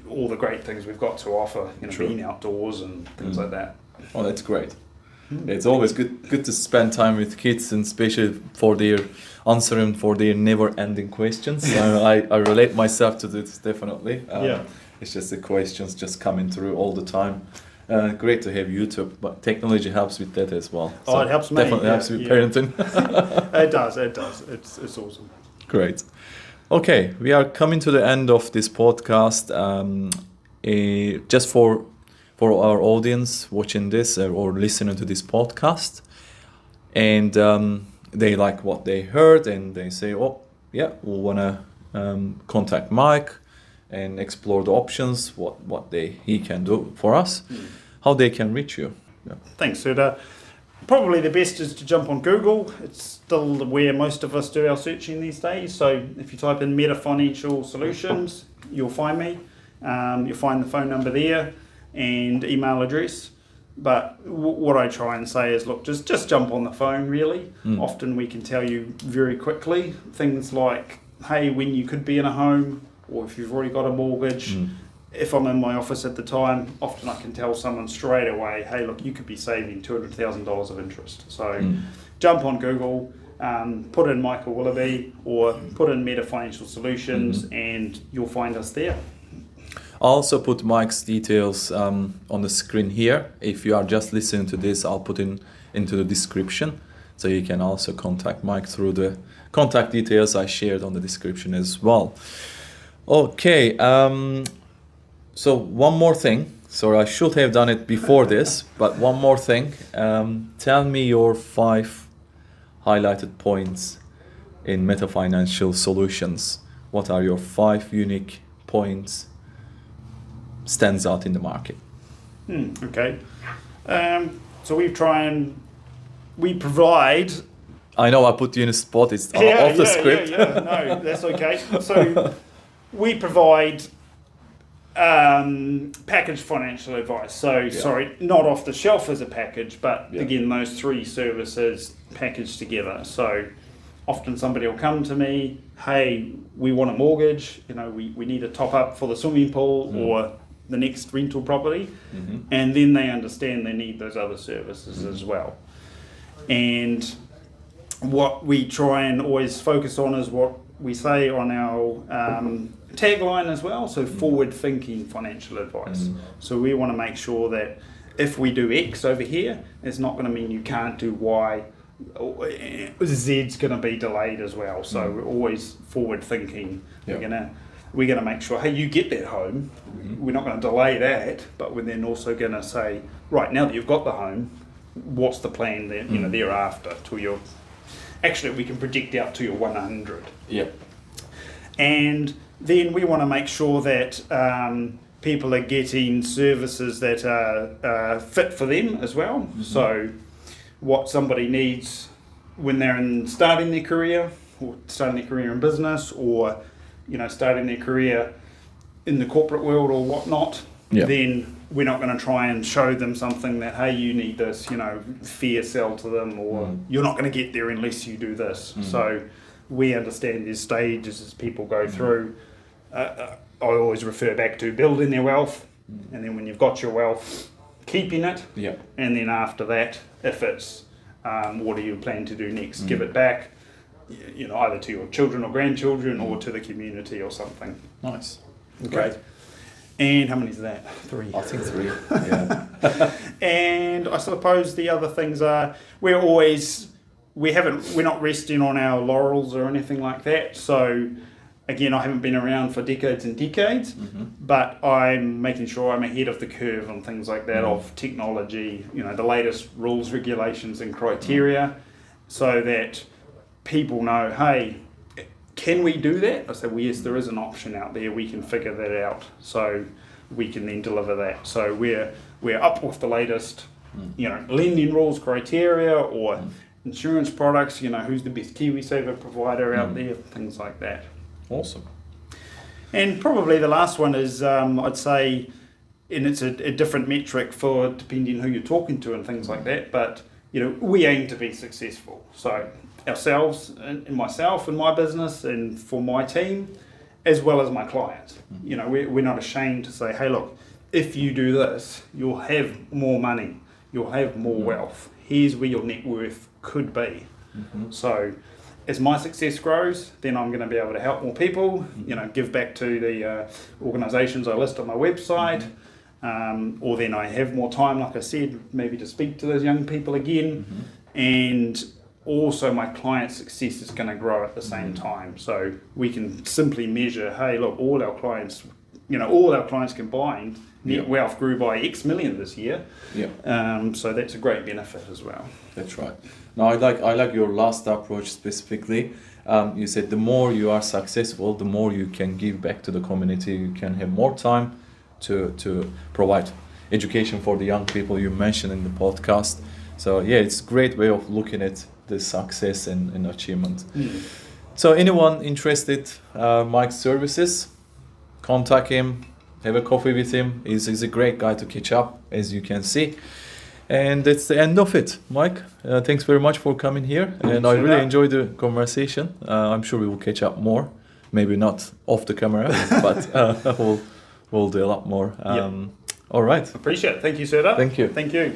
all the great things we've got to offer, being outdoors and things like that. Oh, that's great. It's always good to spend time with kids, and especially for their answering for their never-ending questions. I relate myself to this definitely. It's just the questions just coming through all the time. Great to have YouTube, but technology helps with that as well. So it helps me. Definitely helps with parenting. It does. It's awesome. Great. Okay, we are coming to the end of this podcast. Just for for our audience watching this or listening to this podcast, and they like what they heard, and they say, oh yeah, we want to contact Mike and explore the options, what he can do for us, how they can reach you. Yeah. Thanks, Serdar. Probably the best is to jump on Google. It's still where most of us do our searching these days. So if you type in Meta Financial Solutions, you'll find me. You'll find the phone number there and email address. But what I try and say is, look, just jump on the phone, really. Often we can tell you very quickly things like, hey, when you could be in a home, or if you've already got a mortgage. If I'm in my office at the time, often I can tell someone straight away, hey, look, you could be saving $200,000 of interest. So jump on Google, put in Michael Willoughby, or put in Meta Financial Solutions, and you'll find us there. I'll also put Mike's details on the screen here. If you are just listening to this, I'll put into the description. So you can also contact Mike through the contact details I shared on the description as well. Okay. So one more thing. Sorry, I should have done it before this, but one more thing. Tell me your 5 highlighted points in Meta Financial Solutions. What are your 5 unique points stands out in the market? Okay. So we provide... I know I put you in a spot, it's off the script. No, that's okay. So we provide packaged financial advice. So, sorry, not off the shelf as a package, but again, those 3 services packaged together. So often somebody will come to me, hey, we want a mortgage, we need a top up for the swimming pool or the next rental property. And then they understand they need those other services as well. And what we try and always focus on is what we say on our tagline as well, so forward-thinking financial advice. So we want to make sure that if we do X over here, it's not going to mean you can't do Y. Z's going to be delayed as well. So we're always forward-thinking. We're gonna make sure, hey, you get that home. We're not going to delay that, but we're then also going to say, right, now that you've got the home, what's the plan then, thereafter to your... Actually, we can project out to your 100. And then we want to make sure that people are getting services that are fit for them as well. So what somebody needs when they're starting their career, or starting their career in business, or starting their career in the corporate world or whatnot, then we're not going to try and show them something that, hey, you need this, fair sell to them, or you're not going to get there unless you do this. So we understand there's stages as people go through. I always refer back to building their wealth, and then when you've got your wealth, keeping it, and then after that, if it's what do you plan to do next, give it back, either to your children or grandchildren or to the community or something. Nice. Okay. Great. And how many is that? 3. I think 3. Yeah. And I suppose the other things are we're not resting on our laurels or anything like that. So again, I haven't been around for decades and decades, but I'm making sure I'm ahead of the curve on things like that, of technology, the latest rules, regulations and criteria, so that people know, hey, can we do that? I said, well, yes, there is an option out there. We can figure that out. So we can then deliver that. So we're up with the latest, lending rules, criteria, or insurance products, who's the best KiwiSaver provider out there, things like that. Awesome. And probably the last one is, I'd say, and it's a different metric for depending who you're talking to and things like that, but, we aim to be successful. So ourselves, and myself and my business and for my team, as well as my clients. We're not ashamed to say, hey, look, if you do this, you'll have more money, you'll have more wealth. Here's where your net worth could be. So as my success grows, then I'm going to be able to help more people, give back to the organisations I list on my website, or then I have more time, like I said, maybe to speak to those young people again, and also my client success is going to grow at the same time. So we can simply measure, hey, look, all our clients combined net wealth grew by X million this year. Yeah. So that's a great benefit as well. That's right. Now I like your last approach specifically. You said the more you are successful, the more you can give back to the community. You can have more time to provide education for the young people you mentioned in the podcast. So yeah, it's a great way of looking at the success and achievement. So anyone interested, Mike's services, contact him, have a coffee with him. He's a great guy to catch up, as you can see. And that's the end of it. Mike, thanks very much for coming here. And I really enjoyed the conversation. I'm sure we will catch up more. Maybe not off the camera, but we'll do a lot more. All right. Appreciate it. Thank you, Serdar. Thank you. Thank you.